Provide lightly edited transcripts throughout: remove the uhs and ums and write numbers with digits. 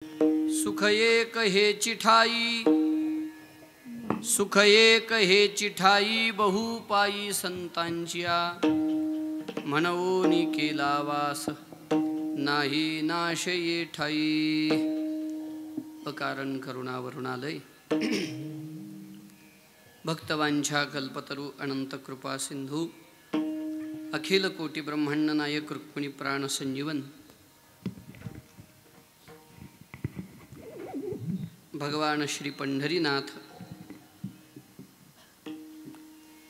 सुख एक हेची ठाई, सुख एक हेची ठाई, बहुपायी संतांचिया, म्हणून केला वास, नाही नाश ये ठाई. अकारण करुणावरुणालय भक्तवांछा कल्पतरू अनंत कृपा सिंधू, अखिल कोटी ब्रह्मांड नायक रुक्मिणी प्राण संजीवन, भगवान श्री पंढरीनाथ,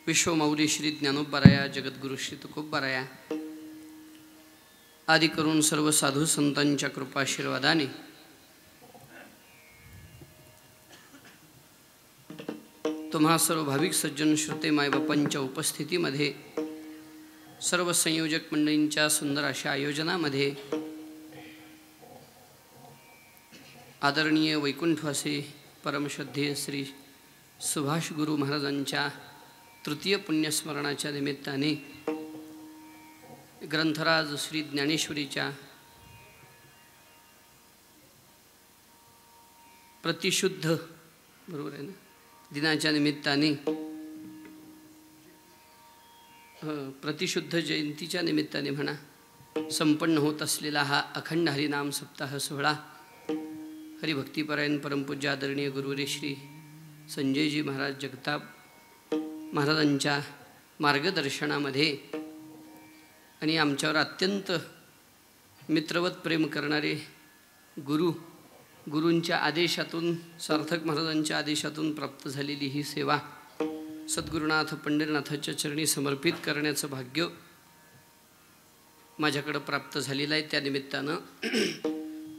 विश्वमौली श्री ज्ञानोबराया, जगद्गुरु श्री तुकोबराया आदि करून सर्व साधू संतांच्या कृपाशीर्वादाने तुम्हा सर्व भाविक सज्जन श्रोते मायबापांच्या उपस्थितीमध्ये, सर्व संयोजक मंडळींच्या सुंदर अशा आयोजनामध्ये, आदरणीय वैकुंठवासी परमश्रद्धेय श्री सुभाष गुरु महाराजांच्या तृतीय पुण्यस्मरणाच्या निमित्ताने ग्रंथराज श्री ज्ञानेश्वरीच्या प्रतिशुद्ध बरोबर आहे ना दिनाच्या निमित्ताने, प्रतिशुद्ध जयंतीच्या निमित्ताने म्हणा, संपन्न होत असलेला हा अखंड हरिनाम सप्ताह सोहळा हरिभक्तीपरायण परमपूज्य आदरणीय गुरुवर्य श्री संजयजी महाराज जगताप महाराजांच्या मार्गदर्शनामध्ये आणि आमच्यावर अत्यंत मित्रवत प्रेम करणारे गुरूंच्या आदेशातून, सार्थक महाराजांच्या आदेशातून प्राप्त झालेली ही सेवा सद्गुरुनाथ पंढरीनाथाच्या चरणी समर्पित करण्याचं भाग्य माझ्याकडं प्राप्त झालेलं आहे. त्या निमित्तानं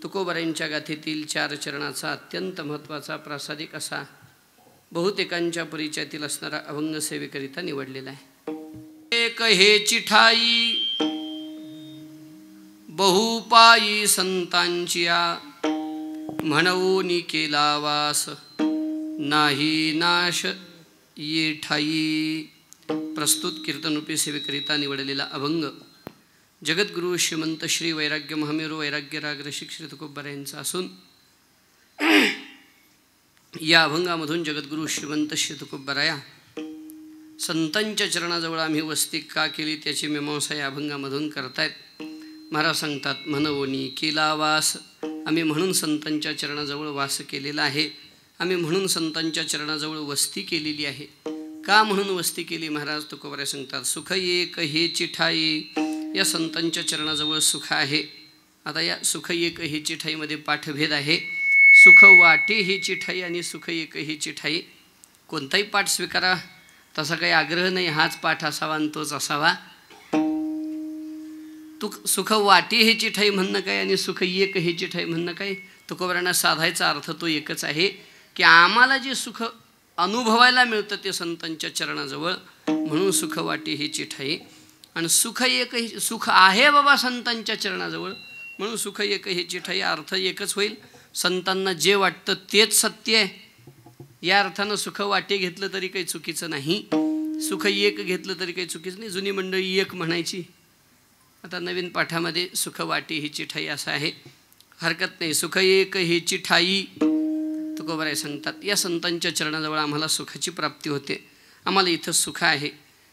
तुकोबरायांच्या गाथेतील 4 चरणाचा अत्यंत महत्त्वाचा प्रासादिक असा बहुतेकांच्या परिचयातील असणारा अभंग सेवेकरिता निवडलेला आहे. एक हेची ठाई, बहुपायी संतांचिया, म्हणून केला वास, नाही नाश ये ठाई. प्रस्तुत कीर्तनरूपी सेवेकरिता निवडलेला अभंग जगद्गुरु श्रीमंत श्री वैराग्य महामेरू वैराग्य राग रसिक श्री तुकोबरायांचा असून या अभंगामधून जगद्गुरु श्रीमंत श्री तुकोबराया संतांच्या चरणाजवळ आम्ही वस्ती का केली त्याची मीमांसा या अभंगामधून करतायत. महाराज सांगतात, म्हणून केला वास, आम्ही म्हणून संतांच्या चरणाजवळ वास केलेला आहे, आम्ही म्हणून संतांच्या चरणाजवळ वस्ती केलेली आहे. का म्हणून वस्ती केली? महाराज तुकोबराय सांगतात, सुख एक हेची ठाई, या संतांच्या चरणाजवळ सुख आहे. आता या सुख एक हेची ठाईमध्ये पाठभेद आहे. सुख वाटे हेची ठाई आणि सुख एक हेची ठाई, कोणताही पाठ स्वीकारा तसा काही आग्रह नाही, हाच पाठ असावा आणि तोच असावा. सुख वाटे हेची ठाई म्हणणं काय आणि सुख एक हेची ठाई म्हणणं काय? तुकोबरायांना साधायचा अर्थ तो एकच आहे की आम्हाला जे सुख अनुभवायला मिळतं ते संतांच्या चरणाजवळ, म्हणून सुख वाटे हेची ठाई. आणि सुख एक सुख आहे बाबा संतांच्या चरणाजवळ, म्हणून सुख एक हेची ठाई. अर्थ एकच होईल, संतांना जे वाटतं तेच सत्य आहे. या अर्थानं सुख वाटे घेतलं तरी काही चुकीचं नाही, सुख एक घेतलं तरी काही चुकीचं नाही. जुनी मंडळी एक म्हणायची, आता नवीन पाठामध्ये सुख वाटे हेची ठाई असं आहे, हरकत नाही. सुख एक हेची ठाई तुकोबराय सांगतात, या संतांच्या चरणाजवळ आम्हाला सुखाची प्राप्ती होते, आम्हाला इथं सुख आहे,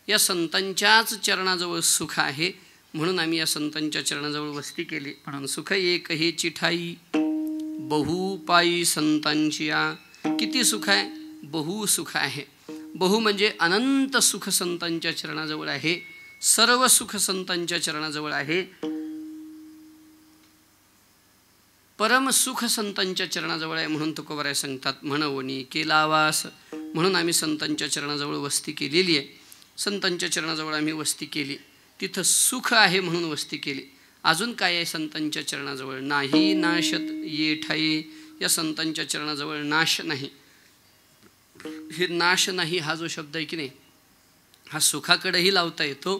या संतांच्याच चरणाजवळ सुख आहे, म्हणून आम्ही या संतांच्या चरणाजवळ वस्ती केली. म्हणून सुख एक हेची ठाई, बहुपायी संतांचिया. किती सुख आहे? बहु सुख आहे. बहु म्हणजे अनंत सुख संतांच्या चरणाजवळ आहे, सर्व सुख संतांच्या चरणाजवळ आहे, परम सुख संतांच्या चरणाजवळ आहे. म्हणून तुकोबराय सांगतात, म्हणून केला वास, म्हणून आम्ही संतांच्या चरणाजवळ वस्ती केलेली आहे. संतांच्या चरणाजवळ आम्ही वस्ती केली, तिथं सुख आहे म्हणून वस्ती केली. अजून काय आहे संतांच्या चरणाजवळ? नाही नाशत ये ठाई, या संतांच्या चरणाजवळ नाश नाही. हे नाश नाही हा जो शब्द आहे की नाही, हा सुखाकडेही लावता येतो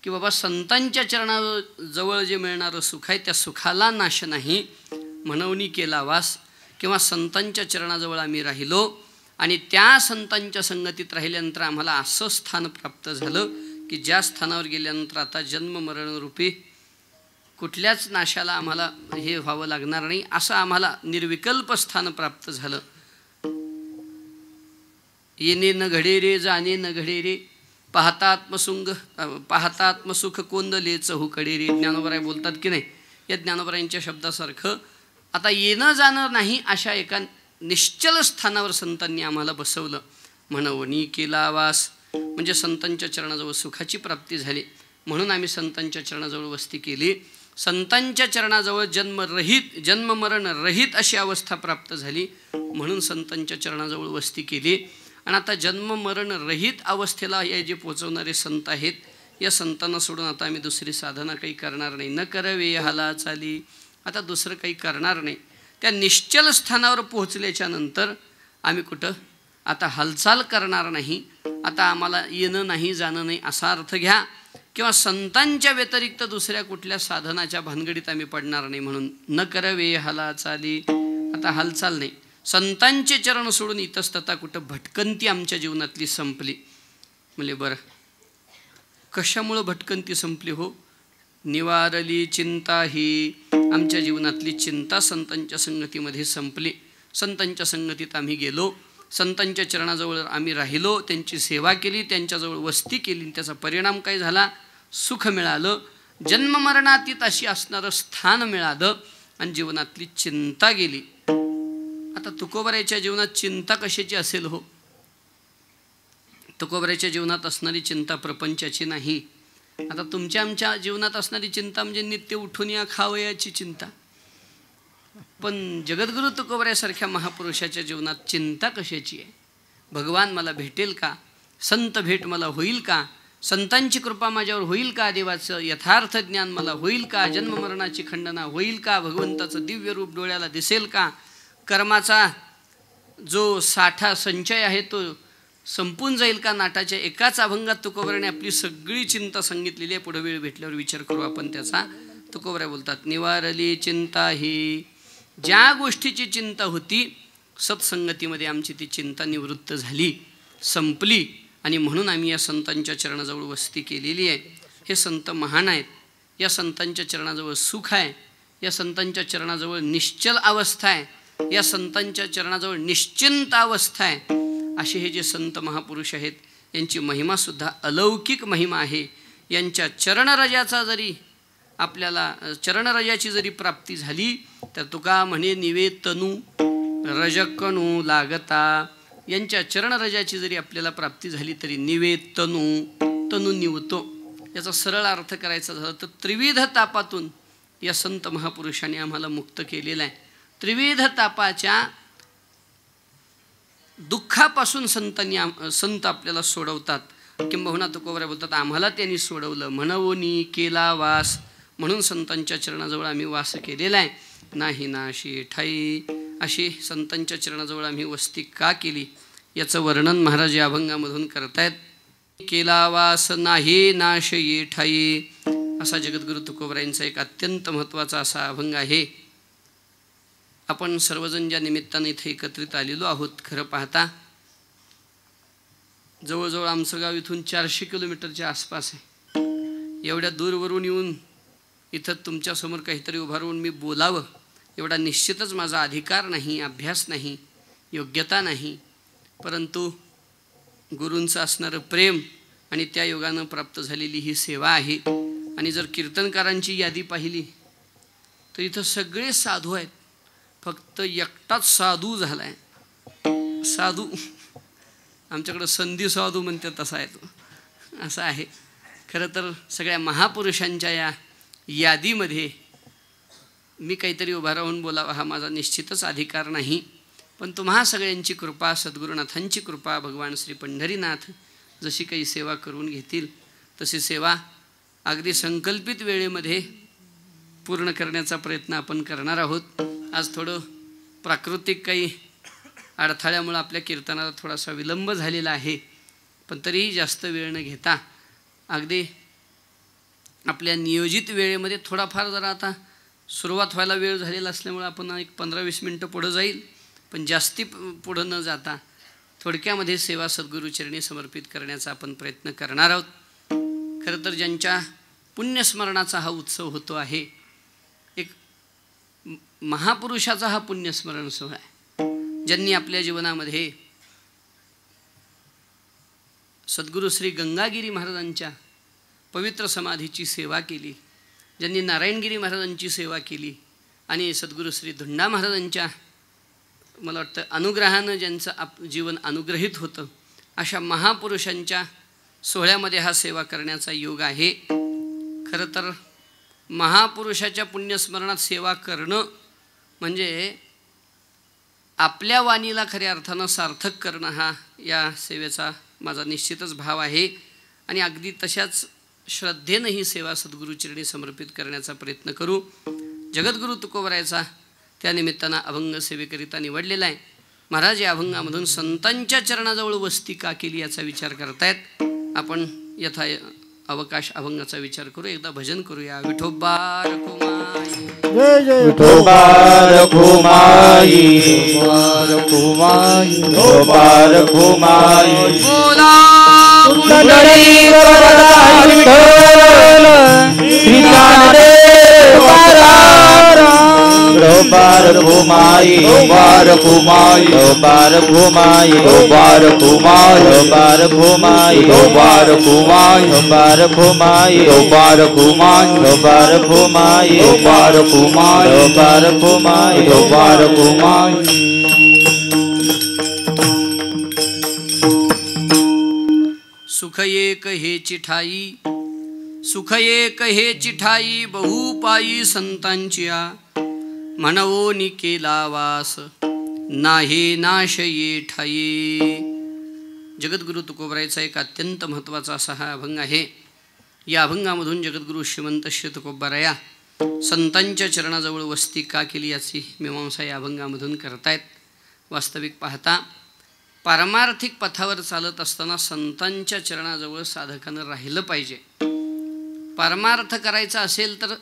की बाबा संतांच्या चरणाजवळ जे मिळणारं सुख आहे त्या सुखाला नाश नाही, म्हणून केला वास. किंवा संतांच्या चरणाजवळ आम्ही राहिलो आणि त्या संतांच्या संगतीत राहिल्यानंतर आम्हाला असं स्थान प्राप्त झालं की ज्या स्थानावर गेल्यानंतर आता जन्म मरणरूपी कुठल्याच नाशाला आम्हाला हे व्हावं लागणार नाही, असं आम्हाला निर्विकल्प स्थान प्राप्त झालं. येणे न घडे रे, जाणे न घडे रे, पाहता आत्मसुख कोंदले चहूकडे रे. ज्ञानोबराय बोलतात की नाही, या ज्ञानोबरायांच्या शब्दासारखं आता येणं जाणं नाही अशा एका निश्चल स्थानावर संतांनी आम्हाला बसवलं. म्हणवणी केला वास, म्हणजे संतांच्या चरणाजवळ सुखाची प्राप्ती झाली, म्हणून आम्ही संतांच्या चरणाजवळ वस्ती केली. संतांच्या चरणाजवळ जन्ममरण रहित अशी अवस्था प्राप्त झाली, म्हणून संतांच्या चरणाजवळ वस्ती केली. आणि आता जन्ममरण रहित अवस्थेला हे जे पोचवणारे संत आहेत, या संतांना सोडून आता आम्ही दुसरी साधना काही करणार नाही. न करवे हाला चाली, आता दुसरं काही करणार नाही. त्या निश्चल स्थानावर पोहोचल्याच्या नंतर आम्ही कुठं आता हालचाल करणार नाही. आता आम्हाला येणं नाही जाणं नाही असा अर्थ घ्या, किंवा संतांच्या व्यतिरिक्त दुसऱ्या कुठल्या साधनाच्या भानगडीत आम्ही पडणार नाही. म्हणून न करवे हाला चाली, आता हालचाल नाही. संतांचे चरण सोडून इतस्तता कुठं भटकंती आमच्या जीवनातली संपली. म्हणजे बरं, कशामुळं भटकंती संपली हो? निवारली चिंता ही, आमच्या जीवनातली चिंता संतांच्या संगतीमध्ये संपली. संतांच्या संगतीत आम्ही गेलो, संतांच्या चरणाजवळ आम्ही राहिलो, त्यांची सेवा केली, त्यांच्याजवळ वस्ती केली. त्याचा परिणाम काय झाला? सुख मिळालं, जन्ममरणातीत अशी असणारं स्थान मिळालं, आणि जीवनातली चिंता गेली. आता तुकोबरायच्या जीवनात चिंता कशाची असेल हो? तुकोबरायच्या जीवनात असणारी चिंता प्रपंचाची नाही. आता तुमच्या आमच्या जीवनात असणारी चिंता म्हणजे नित्य उठून या खावयाची चिंता. पण जगद्गुरु तुकोबरायासारख्या महापुरुषाच्या जीवनात चिंता कशाची आहे? भगवान मला भेटेल का? संत भेट मला होईल का? संतांची कृपा माझ्यावर होईल का? देवाचं यथार्थ ज्ञान मला होईल का? जन्ममरणाची खंडना होईल का? भगवंताचं दिव्य रूप डोळ्याला दिसेल का? कर्माचा जो साठा संचय आहे तो संपून जाईल का? नाटाच्या एकाच अभंगात तुकोबराने आपली सगळी चिंता सांगितलेली आहे. पुढे वेळ भेटल्यावर विचार करू आपण त्याचा. तुकोबराय बोलतात, निवारली चिंता ही, ज्या गोष्टीची चिंता होती सत्संगतीमध्ये आमची ती चिंता निवृत्त झाली, संपली. आणि म्हणून आम्ही या संतांच्या चरणाजवळ वस्ती केलेली आहे. हे संत महान आहेत, या संतांच्या चरणाजवळ सुख आहे, या संतांच्या चरणाजवळ निश्चल अवस्था आहे, या संतांच्या चरणाजवळ निश्चिंत अवस्था आहे. असे हे जे संत महापुरुष आहेत, यांची महिमासुद्धा अलौकिक महिमा आहे. यांच्या चरणरजाचा जरी आपल्याला चरणरजाची जरी प्राप्ती झाली तर तुका म्हणे निवे तनू रजकणू लागता. यांच्या चरणरजाची जरी आपल्याला प्राप्ती झाली तरी निवे तनू निवतो. याचा सरळ अर्थ करायचा झाला तर त्रिविध तापातून या संत महापुरुषांनी आम्हाला मुक्त केलेला आहे. त्रिविध तापाच्या दुःखापासून संत आपल्याला सोडवतात. किंबहुना तुकोबराय बोलतात, आम्हाला त्यांनी सोडवलं. म्हणवणी केला वास, म्हणून संतांच्या चरणाजवळ आम्ही वास केलेला आहे. नाही नाशी ठाई, अशी संतांच्या चरणाजवळ आम्ही वस्ती का केली याचं वर्णन महाराज या अभंगामधून करतायत. केला वास नाही नाश ये ठाई, असा जगद्गुरु तुकोबरायांचा एक अत्यंत महत्त्वाचा असा अभंग आहे. आपण सर्वजण ज्या निमित्ताने इथे एकत्रित आलेलो आहोत, खरं पाहता जवळजवळ आमचं गाव इथून 400 किलोमीटरच्या आसपास आहे. एवढ्या दूरवरून येऊन इथं तुमच्यासमोर काहीतरी उभारून मी बोलावं एवढा निश्चितच माझा अधिकार नाही, अभ्यास नाही, योग्यता नाही. परंतु गुरूंचं असणारं प्रेम आणि त्या योगानं प्राप्त झालेली ही सेवा आहे. आणि जर कीर्तनकारांची यादी पाहिली तर इथं सगळे साधू आहेत, फक्त एकटाच साधू झाला आहे. साधू आमच्याकडं संधी साधू म्हणतात तसा आहे तो, असं आहे. खरं तर सगळ्या महापुरुषांच्या या यादीमध्ये मी काहीतरी उभा राहून बोलावा हा माझा निश्चितच अधिकार नाही. पण तुम्हा सगळ्यांची कृपा, सद्गुरुनाथांची कृपा, भगवान श्री पंढरीनाथ जशी काही सेवा करून घेतील तशी सेवा अगदी संकल्पित वेळेमध्ये पूर्ण करण्याचा प्रयत्न आपण करणार आहोत. आज थोडं प्राकृतिक काही अडथळ्यामुळं आपल्या कीर्तनाला थोडासा विलंब झालेला आहे, पण तरीही जास्त वेळ न घेता अगदी आपल्या नियोजित वेळेमध्ये थोडाफार जरा आता सुरुवात व्हायला वेळ झालेला असल्यामुळं आपण एक 15-20 मिनटं पुढं जाईल, पण जास्ती पुढं न जाता थोडक्यामध्ये सेवा सद्गुरुचरणी समर्पित करण्याचा आपण प्रयत्न करणार आहोत. खरं तर ज्यांच्या पुण्यस्मरणाचा हा उत्सव होतो आहे महापुरुषाचा हा पुण्यस्मरण सोहळा आहे, ज्यांनी आपल्या जीवनामध्ये सद्गुरू श्री गंगागिरी महाराजांच्या पवित्र समाधीची सेवा केली, ज्यांनी नारायणगिरी महाराजांची सेवा केली आणि सद्गुरू श्री धुंडा महाराजांच्या मला वाटतं अनुग्रहानं ज्यांचं जीवन अनुग्रहित होतं, अशा महापुरुषांच्या सोहळ्यामध्ये हा सेवा करण्याचा योग आहे. खरं तर महापुरुषाच्या पुण्यस्मरणात सेवा करणं म्हणजे आपल्या वाणीला खऱ्या अर्थानं सार्थक करणं हा या सेवेचा माझा निश्चितच भाव आहे. आणि अगदी तशाच श्रद्धेनं ही सेवा सद्गुरूचरणी समर्पित करण्याचा प्रयत्न करू. जगद्गुरू तुकोबरायचा त्यानिमित्तानं अभंग सेवेकरिता निवडलेला आहे. महाराज या अभंगामधून संतांच्या चरणाजवळ वस्ती का केली याचा विचार करतायत. आपण यथा अवकाश अभंगाचा विचार करू. एकदा भजन करूया. विठोबा रखुमाई जय जय विठोबा रखुमाई, विठोबा रखुमाई, बोला पुंडलिक वरदा विठ्ठल श्री ज्ञानदेव महाराज. विठोबा रखुमाई, विठोबा रखुमाई, विठोबा रखुमाई, विठोबा रखुमाई, विठोबा रखुमाई, विठोबा रखुमाई, विठोबा रखुमाई, विठोबा रखुमाई, विठोबा रखुमाई, विठोबा रखुमाई, विठोबा रखुमाई, विठोबा रखुमाई. सुख एक हे चिठाई, सुख एक हे चिठाई, बहुपायी संतांचिया, म्हणवोनी केला वास, नाही नाश ये ठाई. जगद्गुरू तुकोबरायचा एक अत्यंत महत्त्वाचा असा हा अभंग आहे. या अभंगामधून जगद्गुरू श्रीमंत श्री तुकोबराया संतांच्या चरणाजवळ वस्ती का केली याची मीमांसा या अभंगामधून करतायत. वास्तविक पाहता पारमार्थिक पथावर चालत असताना संतांच्या चरणाजवळ साधकानं राहिलं पाहिजे. परमार्थ करायचा असेल तर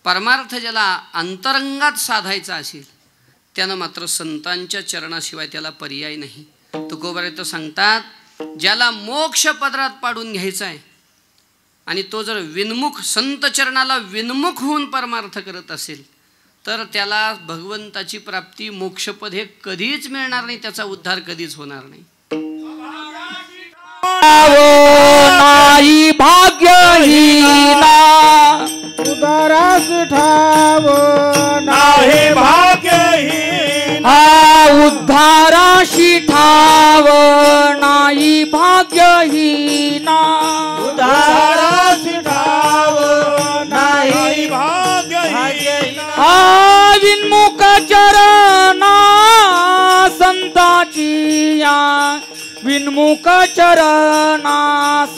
परमार्थ ज्याला अंतरंगात साधायचा असेल त्यानं मात्र संतांच्या चरणाशिवाय त्याला पर्याय नाही. तुकोबराय तर सांगतात, ज्याला मोक्ष पदरात पाडून घ्यायचा आहे आणि तो जर विनमुख संत चरणाला विनमुख होऊन परमार्थ करत असेल तर त्याला भगवंताची प्राप्ती मोक्षपद हे कधीच मिळणार नाही, त्याचा उद्धार कधीच होणार नाही. नाही भाग्यहीना उदारास ठाव, नाही भाग्यहीना उद्धाराशी ठाव, नाही भाग्यहीना उद्धाराशी ठाव, नाही भाग्यहीना विनमुख चरणा संताचिया, विनमुख चरणा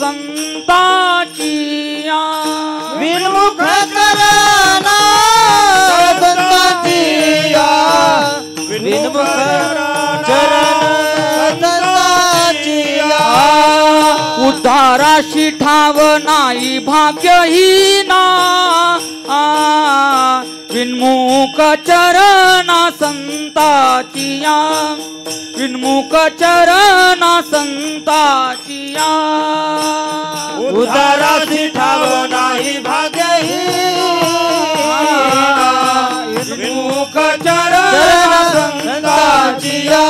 संताचिया, विनमुख चरणा संताचिया, विनमुख चरणा संताचिया. उद्धाराशी ठाव नाही भाग्यहीना, विनमुख चरणा संताचिया, विनमुख चरणा संताचिया. उद्धारासी ठाव नाही भाग्यहीना, विनमुख चरणा संताचिया,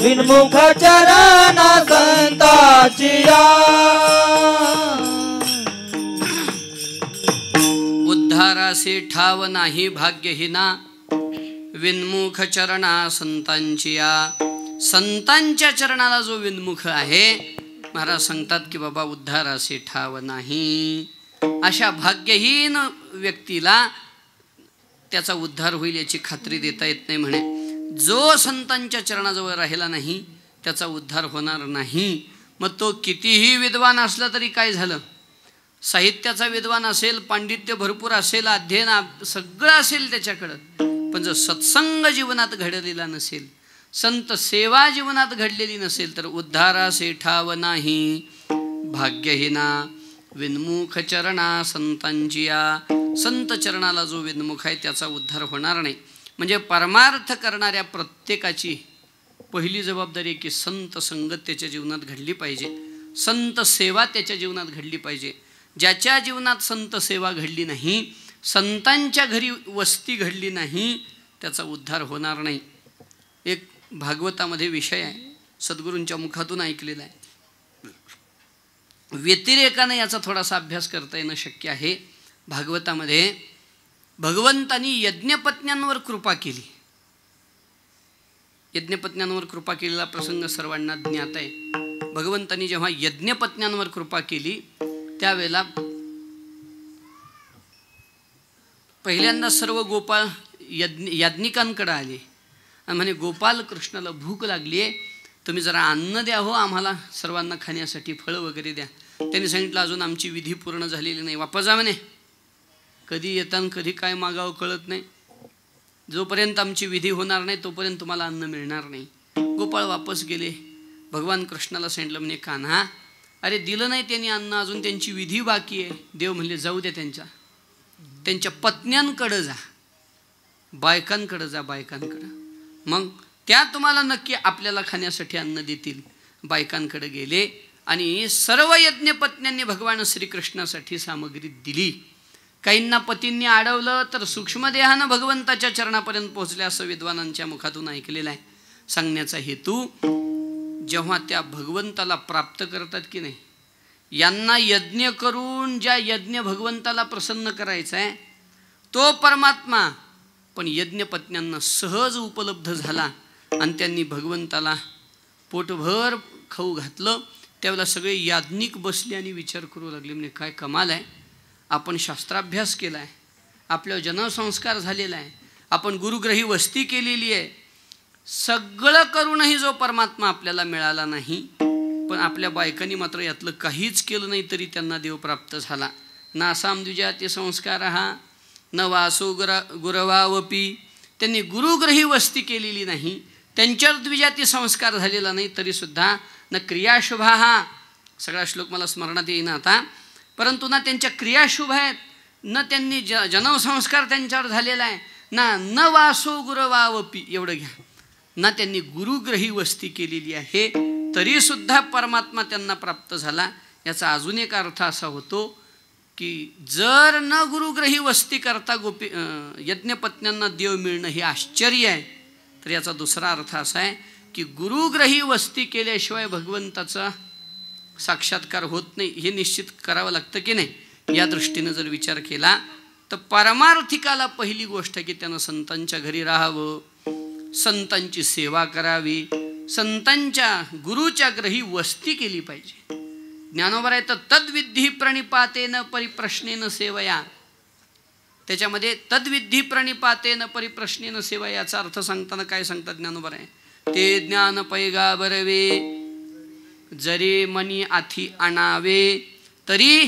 विनमुख चरणा संताचिया. उद्धारासे ठाव नाही भाग्यहीना, विनमुख चरणा संतांचिया. संतांच्या चरणाला जो विनमुख आहे, महाराज सांगतात की बाबा उद्धारासे ठाव नाही. अशा भाग्यहीन व्यक्तीला त्याचा उद्धार होईल याची खात्री देता येत नाही. म्हणे जो संतांच्या चरणाजवळ राहिला नाही त्याचा उद्धार होणार नाही. मग तो कितीही विद्वान असला तरी काय झालं, साहित्याचा विद्वान असेल, पांडित्य भरपूर असेल, अध्ययन सगळं असेल त्याच्याकडं, पण जर सत्संग जीवनात घडलेला नसेल, संत सेवा जीवनात घडलेली नसेल तर उद्धारासे ठाव नाही भाग्यहीना, विनमुख चरणा संतांचिया. संत चरणाला जो विनमुख आहे त्याचा उद्धार होणार नाही. म्हणजे परमार्थ करणाऱ्या प्रत्येकाची पहिली जबाबदारी की संत संगत त्याच्या जीवनात घडली पाहिजे, संत सेवा त्याच्या जीवनात घडली पाहिजे. ज्याच्या जीवनात संत सेवा घडली नाही संतांच्या घरी वस्ती घडली नाही त्याचा उद्धार होणार नाही. एक भागवतामध्ये विषय आहे, सद्गुरूंच्या मुखातून ऐकलेला आहे. व्यतिरेकाने याचा थोडासा अभ्यास करता येणं शक्य आहे. भागवतामध्ये भगवंतांनी यज्ञपत्न्यांवर कृपा केली. यज्ञपत्न्यांवर कृपा केलेला प्रसंग सर्वांना ज्ञात आहे. भगवंतांनी जेव्हा यज्ञपत्न्यांवर कृपा केली त्यावेळेला पहिल्यांदा सर्व गोपाळ याज्ञिकांकडे आले आणि म्हणे, गोपाल कृष्णाला भूक लागली आहे, तुम्ही जरा अन्न द्या हो, आम्हाला सर्वांना खाण्यासाठी फळं वगैरे द्या. त्यांनी सांगितलं, अजून आमची विधी पूर्ण झालेली नाही, वापस जा म्हणे. कधी येताना कधी काय मागावं कळत नाही. जोपर्यंत आमची विधी होणार नाही तोपर्यंत तुम्हाला अन्न मिळणार नाही. गोपाळ वापस गेले. भगवान कृष्णाला सांगितलं म्हणे, कान्हा अरे दिलं नाही त्यांनी अन्न, अजून त्यांची विधी बाकी आहे. देव म्हणले, जाऊ द्या, त्यांच्या पत्न्यांकडं जा, बायकांकडं जा, बायकांकडं, मग त्या तुम्हाला नक्की आपल्याला खाण्यासाठी अन्न देतील. बायकांकडे गेले आणि सर्व यज्ञपत्न्यांनी भगवान श्रीकृष्णासाठी सामग्री दिली. काहींना पतींनी अडवलं तर सूक्ष्मदेहानं भगवंताच्या चरणापर्यंत पोहोचले असं विद्वानांच्या मुखातून ऐकलेलं आहे. सांगण्याचा हेतू, जेव्हा त्या भगवंताला प्राप्त करतात की नाही, यांना यज्ञ करून ज्या यज्ञ भगवंताला प्रसन्न करायचा आहे तो परमात्मा पण यज्ञपत्न्यांना सहज उपलब्ध झाला आणि त्यांनी भगवंताला पोटभर खाऊ घातलं. त्यावेळेला सगळे याज्ञिक बसले आणि विचार करू लागले, म्हणजे काय कमाल आहे, आपण शास्त्राभ्यास केला आहे, आपल्यावर जनसंस्कार झालेला आहे, आपण गुरुग्रही वस्ती केलेली आहे, सगळं करूनही जो परमात्मा आपल्याला मिळाला नाही. पण आपल्या बायकांनी मात्र यातलं काहीच केलं नाही तरी त्यांना देव प्राप्त झाला. नासाम द्विजाती संस्कार हा न वासो गुरवावपी, त्यांनी गुरुग्रही वस्ती केलेली नाही, त्यांच्यावर द्विजाती संस्कार झालेला नाही तरीसुद्धा न क्रियाशुभा, हा सगळा श्लोक मला स्मरणात येईना आता, परंतु ना त्यांच्या क्रियाशुभ आहेत, न त्यांनी जनसंस्कार त्यांच्यावर झालेला आहे, न वासो गुरवावपी, एवढं घ्या, ना त्यांनी गुरुग्रही वस्ती केलेली आहे तरीसुद्धा परमात्मा त्यांना प्राप्त झाला. याचा अजून एक अर्थ असा होतो की जर न गुरुग्रही वस्ती करता यज्ञपत्न्यांना देव मिळणं हे आश्चर्य आहे, तर याचा दुसरा अर्थ असा आहे की गुरुग्रही वस्ती केल्याशिवाय भगवंताचा साक्षात्कार होत नाही हे निश्चित करावं लागतं की नाही. या दृष्टीनं जर विचार केला तर पारमार्थिकाला पहिली गोष्ट की त्यानं संतांच्या घरी राहावं, संतांची सेवा करावी, संतांच्या गुरुच्या ग्रही वस्ती केली पाहिजे. ज्ञानोबा आहे तर तद्विधी प्रणिपातेन परिप्रश्नेन सेवया, त्याच्यामध्ये तद्विधी प्रणिपातेन परिप्रश्नेन सेवा याचा अर्थ सांगताना काय सांगतात ज्ञानोबा आहे, ते ज्ञान पैगा बरवे जरी मनी आथी आणावे, तरी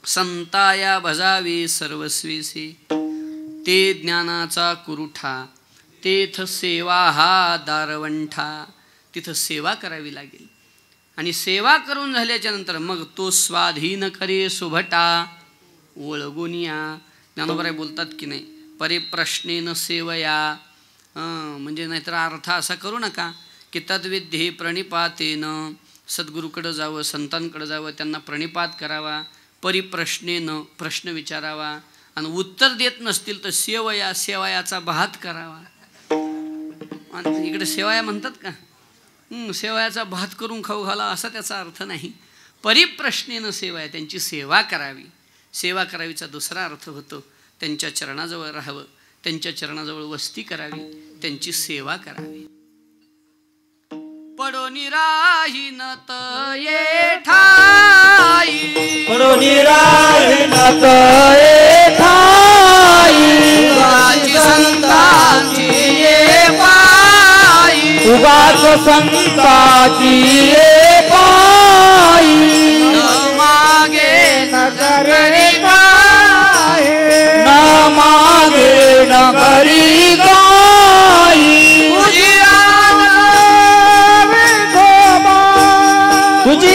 संताया भजावे सर्वस्वीसे, ते ज्ञानाचा कुरुठा तेथ सेवा हा दारवंठा. तिथं सेवा करावी लागेल आणि सेवा करून झाल्याच्या नंतर मग तो स्वाधीन करे सुभटा ओळगुनिया. ज्ञानोबा बोलतात की नाही, परिप्रश्नेन सेवया, म्हणजे नाहीतर अर्थ असा करू नका की तद्विधी प्रणिपातेन, सद्गुरूकडं जावं, संतांकडं जावं, त्यांना प्रणिपात करावा, परिप्रश्नेनं प्रश्न विचारावा आणि उत्तर देत नसतील तर सेवया सेवायाचा भात करावा. आणि इकडे सेवाया म्हणतात का, सेवायाचा भात करून खाऊ घाला असा त्याचा अर्थ नाही. परिप्रश्नेनं सेवा, त्यांची सेवा करावी. सेवा करावीचा दुसरा अर्थ होतो त्यांच्या चरणाजवळ राहावं, त्यांच्या चरणाजवळ वस्ती करावी, त्यांची सेवा करावी. पडोनी राही न तये ठाई, पडोनी राही न तये ठाई, उगाच संतांची ये पायी, उगाच संतांची ये पायी, न मागे न करी काय, न मागे न करी काय, तुझी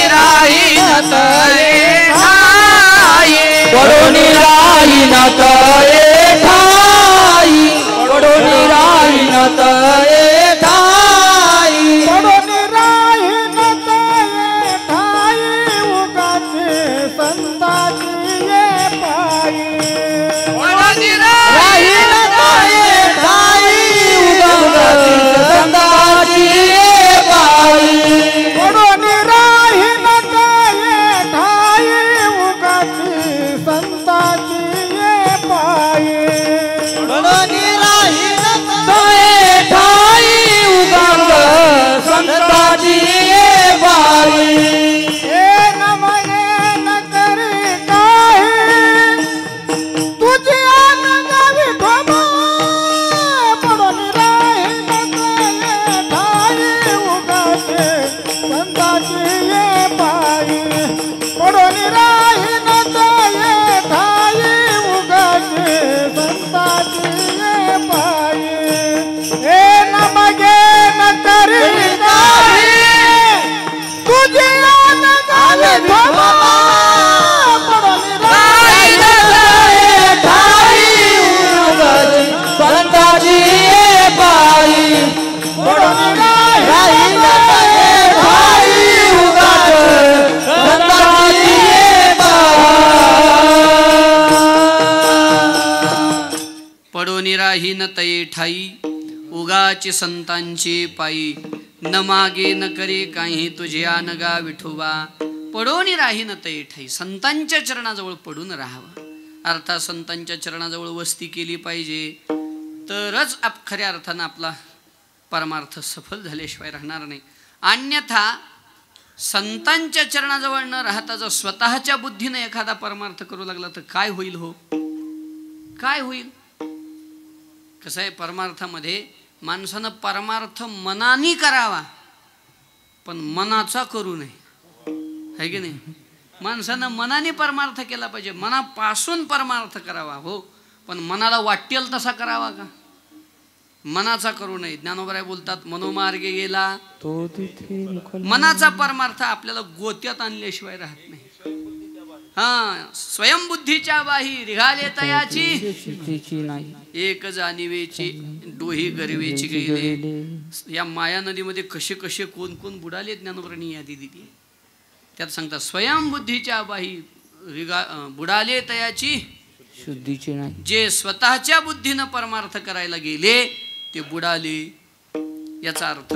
राही न तये ठाई, राहील काय ठाई उगवती संताची बाई पडून राहील काय ठाई उगवती संताची बाई पडून राहील काय ठाई उगवती संताची बाई राहीन तये ठाई उगाची संतांची पायी न मागे न करे काही तुझ्या नगा विठोबा पडोनी राहीन तये ठाई संतांच्या चरणाजवळ पडून राहावं अर्थात संतांच्या चरणाजवळ वस्ती केली पाहिजे तरच खऱ्या अर्थानं आपला परमार्थ सफल झाल्याशिवाय राहणार नाही अन्यथा संतांच्या चरणाजवळ न राहता जर स्वतःच्या बुद्धीने एखादा परमार्थ करू लागला तर काय होईल हो काय होईल कसं आहे परमार्थामध्ये माणसानं परमार्थ मनाने करावा पण मनाचा करू नये है की नाही माणसानं मनाने परमार्थ केला पाहिजे मनापासून परमार्थ करावा हो पण मनाला वाटेल तसा करावा का मनाचा करू नये ज्ञानोबराय बोलतात मनोमार्गे गेला तो तिथे मनाचा परमार्थ आपल्याला गोत्यात आणल्याशिवाय राहत नाही हा स्वयंबुद्धीच्या बाही रिघाले तयाची नाही एक जाणीवेची डोही गरवेची गेले या माया नदीमध्ये कसे कसे कोण कोण बुडाले ज्ञानोबरांनी यादी दिली त्यात सांगतात स्वयंबुद्धीच्या बाही बुडाले तयाची शुद्धीची नाही जे स्वतःच्या बुद्धीनं परमार्थ करायला गेले ते बुडाले याचा अर्थ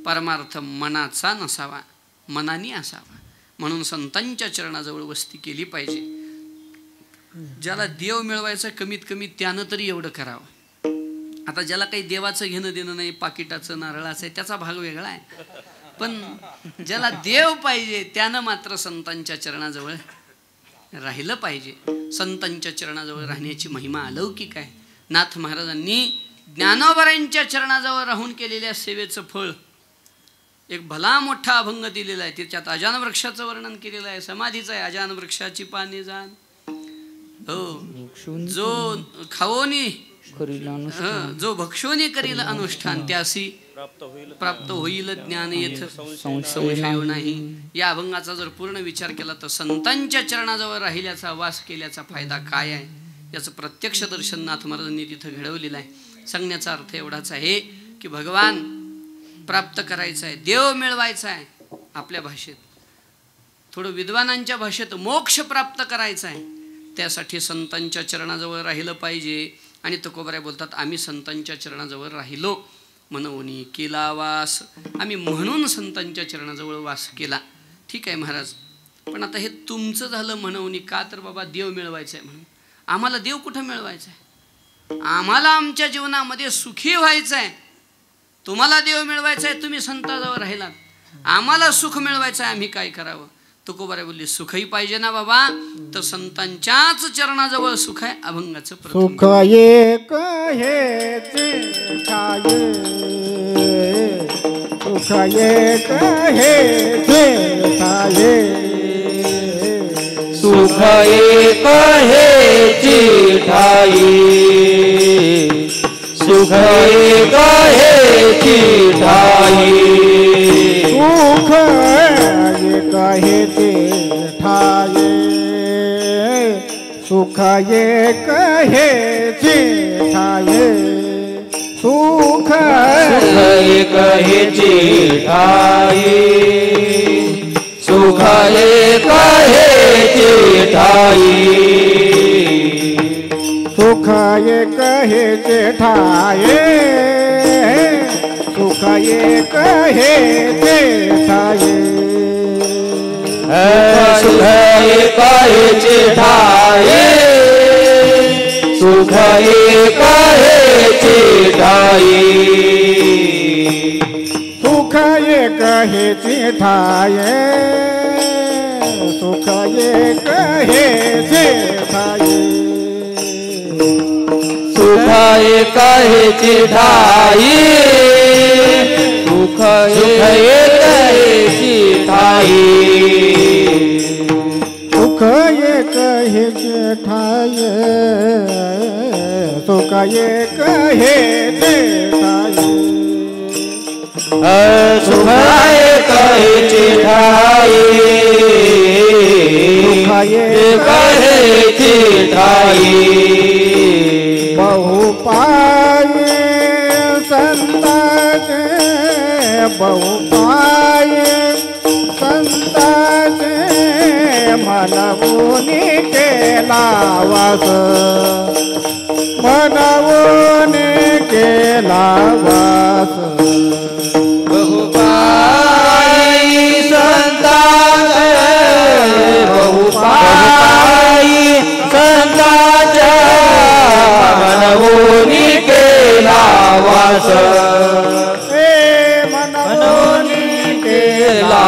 परमार्थ मनाचा नसावा मनाने असावा म्हणून संतांच्या चरणाजवळ वस्ती केली पाहिजे ज्याला देव मिळवायचा कमीत कमी त्यानं तरी एवढं करावं आता ज्याला काही देवाचं घेणं देणं नाही पाकिटाचं नारळाचं आहे त्याचा भाग वेगळा आहे पण ज्याला देव पाहिजे त्यानं मात्र संतांच्या चरणाजवळ राहिलं पाहिजे संतांच्या चरणाजवळ राहण्याची महिमा अलौकिक आहे नाथ महाराजांनी ज्ञानोबरांच्या चरणाजवळ राहून केलेल्या सेवेचं फळ एक भला मोठा अभंग दिलेला आहे त्याच्यात अजान वृक्षाचं वर्णन केलेलं आहे समाधीचं आहे अजान वृक्षाची पाने जाण हो जो खाओनी जो भक्षोनी करील अनुष्ठान त्यासी प्राप्त होईल ज्ञान येथ संशय नाही या अभंगाचा जर पूर्ण विचार केला तर संतांच्या चरणाजवळ राहिल्याचा वास केल्याचा फायदा काय आहे याचं प्रत्यक्ष दर्शन नाथ महाराजांनी तिथं घडवलेलं आहे सांगण्याचा अर्थ एवढाच आहे की भगवान प्राप्त करायचा आहे देव मिळवायचा आहे आपल्या भाषेत थोडं विद्वानांच्या भाषेत मोक्ष प्राप्त करायचा आहे त्यासाठी संतांच्या चरणाजवळ राहिलं पाहिजे आणि तुकोबाराय बोलतात आम्ही संतांच्या चरणाजवळ राहिलो म्हणून केला वास आम्ही म्हणून संतांच्या चरणाजवळ वास केला ठीक आहे महाराज पण आता हे तुमचं झालं म्हणून का तर बाबा देव मिळवायचं आहे म्हणून आम्हाला देव कुठं मिळवायचं आहे आम्हाला आमच्या जीवनामध्ये सुखी व्हायचं आहे तुम्हाला देव मिळवायचा आहे तुम्ही संताजवळ राहिलात आम्हाला सुख मिळवायचं आहे आम्ही काय करावं तुकोबाराय बोलले सुखही पाहिजे ना बाबा तर संतांच्याच चरणाजवळ सुख आहे अभंगाचं सुख एक हेचे ठाये सुख एक हेचे ठाये सुख एक हेची ठाई सुख एक हेची ठाई सुख एक हेचे ठाये सुख एक हेचे ठाये सुख एक हेची ठाई सुख एक हेची ठाई सुख एक हेचे ठाये सुख एक हेचे ठाये सुख एक हेचे ठाये सुख एक हेचे ठाये सुख एक हेचे ठाये सुख एक हेचे ठाये सुख एक हेचे ठाये सुख एक हेचे ठाये सुख एक हेचे ठाये सुख एक हेचे ठाये सुख एक हेचे ठाये सुख एक हेचे ठाये बहुपाये संताचे बहुपाये संताचे मनवूनी केला वास मनवूनी केला वास बहुपाई संताचे बहुपाई संताचे मनवूनी केला वास मनवूनी केला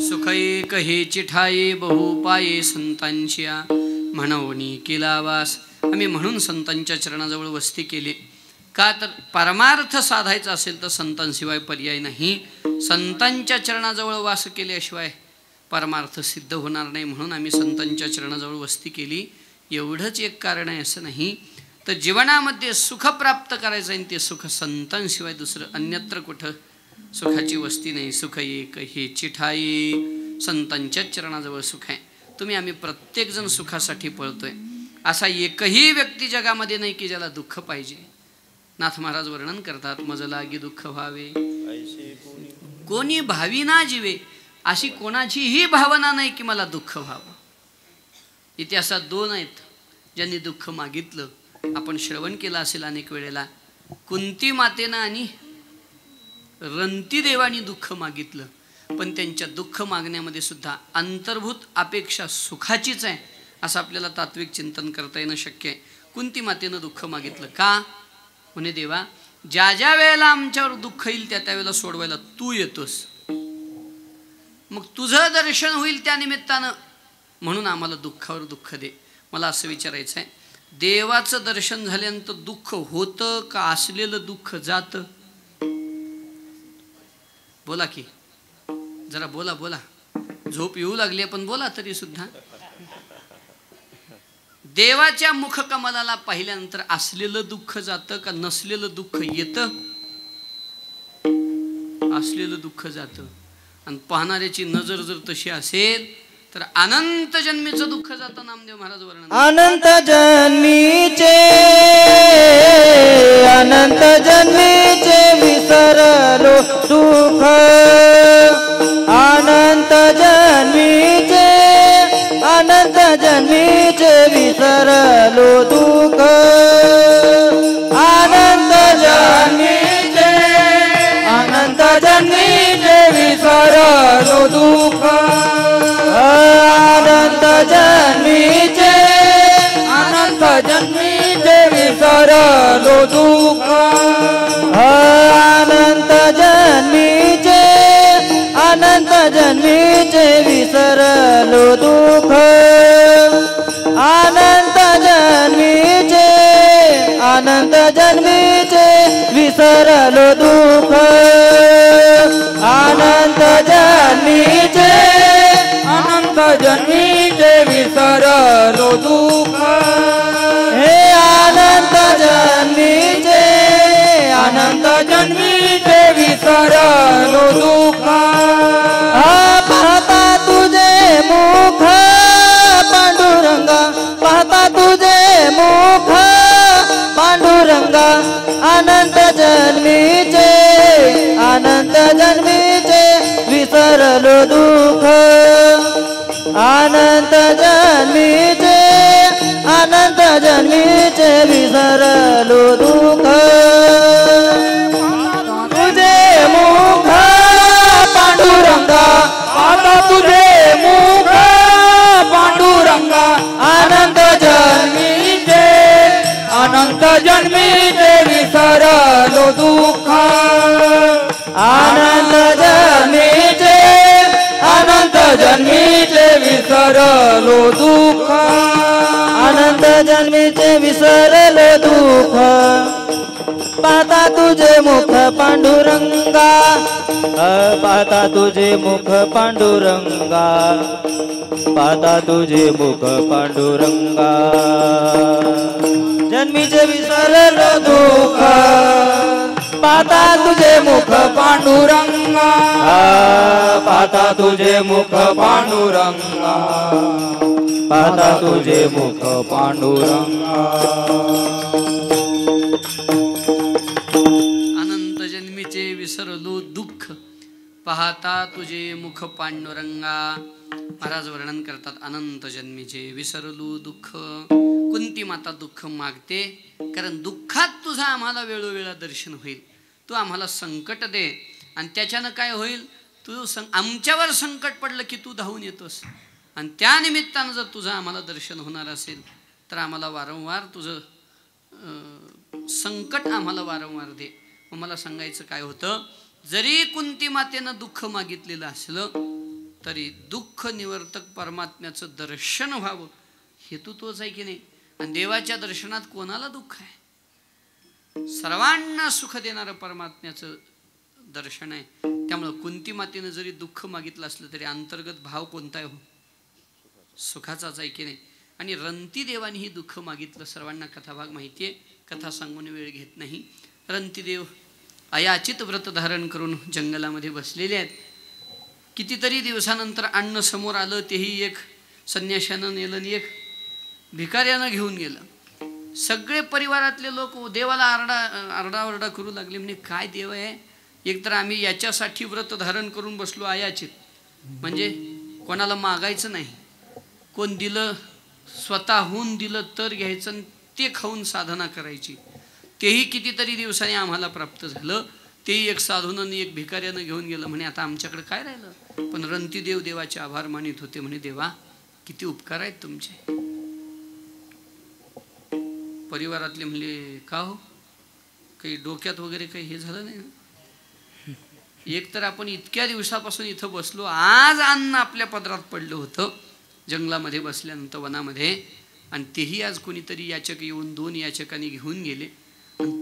सुख एक हेची ठाये बहुपाये संतांच्या म्हणवणी केला वास. आम्ही म्हणून संतांच्या चरणाजवळ वस्ती केली. का तर परमार्थ साधायचा असेल तर संतांशिवाय पर्याय नाही. संतांच्या चरणाजवळ वास केल्याशिवाय परमार्थ सिद्ध होणार नाही. म्हणून आम्ही संतांच्या चरणाजवळ वस्ती केली. एवढंच एक कारण आहे असं नाही. तर जीवनामध्ये सुख प्राप्त करायचं आहे ते सुख संतांशिवाय दुसरं अन्यत्र कुठं सुखाची वस्ती नाही. सुख एक हेची ठाई संतांच्या चरणाजवळ सुख आहे. आम्ही प्रत्येकजण सुखासाठी पळतोय. असा एकही व्यक्ती जगामध्ये नाही की ज्याला दुःख पाहिजे. नाथ महाराज वर्णन करतात मज लागी दुःख व्हावे कोणी भावी ना जीवे. अशी कोणाचीही भावना नाही की मला दुःख व्हावं. इतिहासात दोन आहेत ज्यांनी दुःख मागितलं. आपण श्रवण केलं असेल अनेक वेळेला. कुंती मातेनं आणि रंती देवानी दुःख मागितलं. पण त्यांच्या दुःख मागण्यामध्ये सुद्धा अंतर्भूत अपेक्षा सुखाचीच आहे असं आपल्याला तात्विक चिंतन करता येणं शक्य आहे. कुंती मातेनं दुःख मागितलं का? म्हणे देवा ज्या ज्या वेळेला आमच्यावर दुःख येईल त्या त्यावेळेला सोडवायला तू येतोस. मग तुझं दर्शन होईल त्या निमित्तानं म्हणून आम्हाला दुःखावर दुःख दे. मला असं विचारायचं आहे देवाचं दर्शन झाल्यानंतर दुःख होतं का असलेलं दुःख जातं? बोला की जरा बोला बोला. झोप येऊ लागली पण बोला तरी सुद्धा. देवाच्या मुखकमलाला पाहिल्यानंतर असलेलं दुःख जातं का नसलेलं दुःख येतं? असलेलं दुःख जातं. आणि पाहणाऱ्याची नजर जर तशी असेल तर अनंत जन्मीचं दुःख जातं. नामदेव महाराज वर्णन अनंत जन्मीचे विसरलो दुःख अनंत जन्मीचे विसरलो दुःख अनंत जन्मीचे विसरलो दुःख अनंत जन्मीचे विसरलो दुःख अनंत जन्मीचे विसरलो दुःख अनंत जन्मीचे विसरलो दुःख अनंत जन्मीचे विसरलो दुःख हे अनंत जन्मीचे विसरलो दुःख पाहता तुझे मुख पांडुरंगा पाहता तुझे मुख पांडुरंगा अनंत जन्मीचे विसरलो दुःख अनंत जन्मीचे अनंत जन्मीचे विसरलो दुःख तुझे मुख पांडुरंगा आता तुझे मुख पांडुरंगा अनंत जन्मीचे विसरलो दुःख अनंत जन्मीचे विसरलो दुःख अनंत जन्मीचे विसरलो दुःख पाहता तुझे मुख पांडुरंगा पाहता तुझे मुख पांडुरंगा पाहता तुझे मुख पांडुरंगा जन्मीचे विसरलो दुःख पाहता तुझे मुख पांडुरंगा पाहता तुझे मुख पांडुरंगा पाहता तुझे मुख पांडुरंगा अनंत जन्मीचे विसरलो दुःख पाहता तुझे मुख पांडुरंगा. महाराज वर्णन करतात अनंत जन्मीचे विसरलो दुःख. कुंती माता दुःख मागते कारण दुःखात तुझा आम्हाला वेळोवेळा दर्शन होईल. तू आम्हाला संकट दे आणि त्याच्यानं काय होईल तू आमच्यावर संकट पडलं की तू धावून येतोस आणि त्या निमित्तानं जर तुझं आम्हाला दर्शन होणार असेल तर आम्हाला वारंवार तुझं संकट आम्हाला वारंवार दे. मग मला सांगायचं काय होतं जरी कुंती मातेनं दुःख मागितलेलं असलं तरी दुःख निवर्तक परमात्म्याचं दर्शन व्हावं हेतू तोच आहे की नाही. आणि देवाच्या दर्शनात कोणाला दुःख आहे सर्वांना सुख देणारं परमात्म्याचं दर्शन आहे. त्यामुळं कुंती मातेनं जरी दुःख मागितलं असलं तरी अंतर्गत भाव कोणता आहे हो सुखाचाच आहे की नाही. आणि रंती देवानीही दुःख मागितलं. सर्वांना कथाभाग माहिती आहे कथा सांगून वेळ घेत नाही. रंतीदेव अयाचित व्रत धारण करून जंगलामध्ये बसलेले आहेत. कितीतरी दिवसानंतर अन्न समोर आलं तेही एक संन्याशानं नेलं आणि एक भिकाऱ्यानं घेऊन गेलं. सगळे परिवारातले लोक देवाला आरडाओरडा करू लागले म्हणजे काय देव आहे एकतर आम्ही याच्यासाठी व्रत धारण करून बसलो अयाचित म्हणजे कोणाला मागायचं नाही कोण दिलं स्वतःहून दिलं तर घ्यायचं आणि ते खाऊन साधना करायची. तेही कितीतरी दिवसांनी आम्हाला प्राप्त झालं. तेही एक साधूनं एक भिकाऱ्यानं घेऊन गेलं म्हणे आता आमच्याकडे काय राहिलं. पण रंतीदेव देवाचे आभार मानित होते म्हणे देवा किती उपकार आहेत तुमचे. परिवारातले म्हणले का हो काही डोक्यात वगैरे काही हे झालं नाही ना. एक तर आपण इतक्या दिवसापासून इथं बसलो आज अन्न आपल्या पदरात पडलं होतं जंगलामध्ये बसल्यानंतर वनामध्ये आणि तेही आज कोणीतरी याचक येऊन 2 याचकांनी घेऊन गेले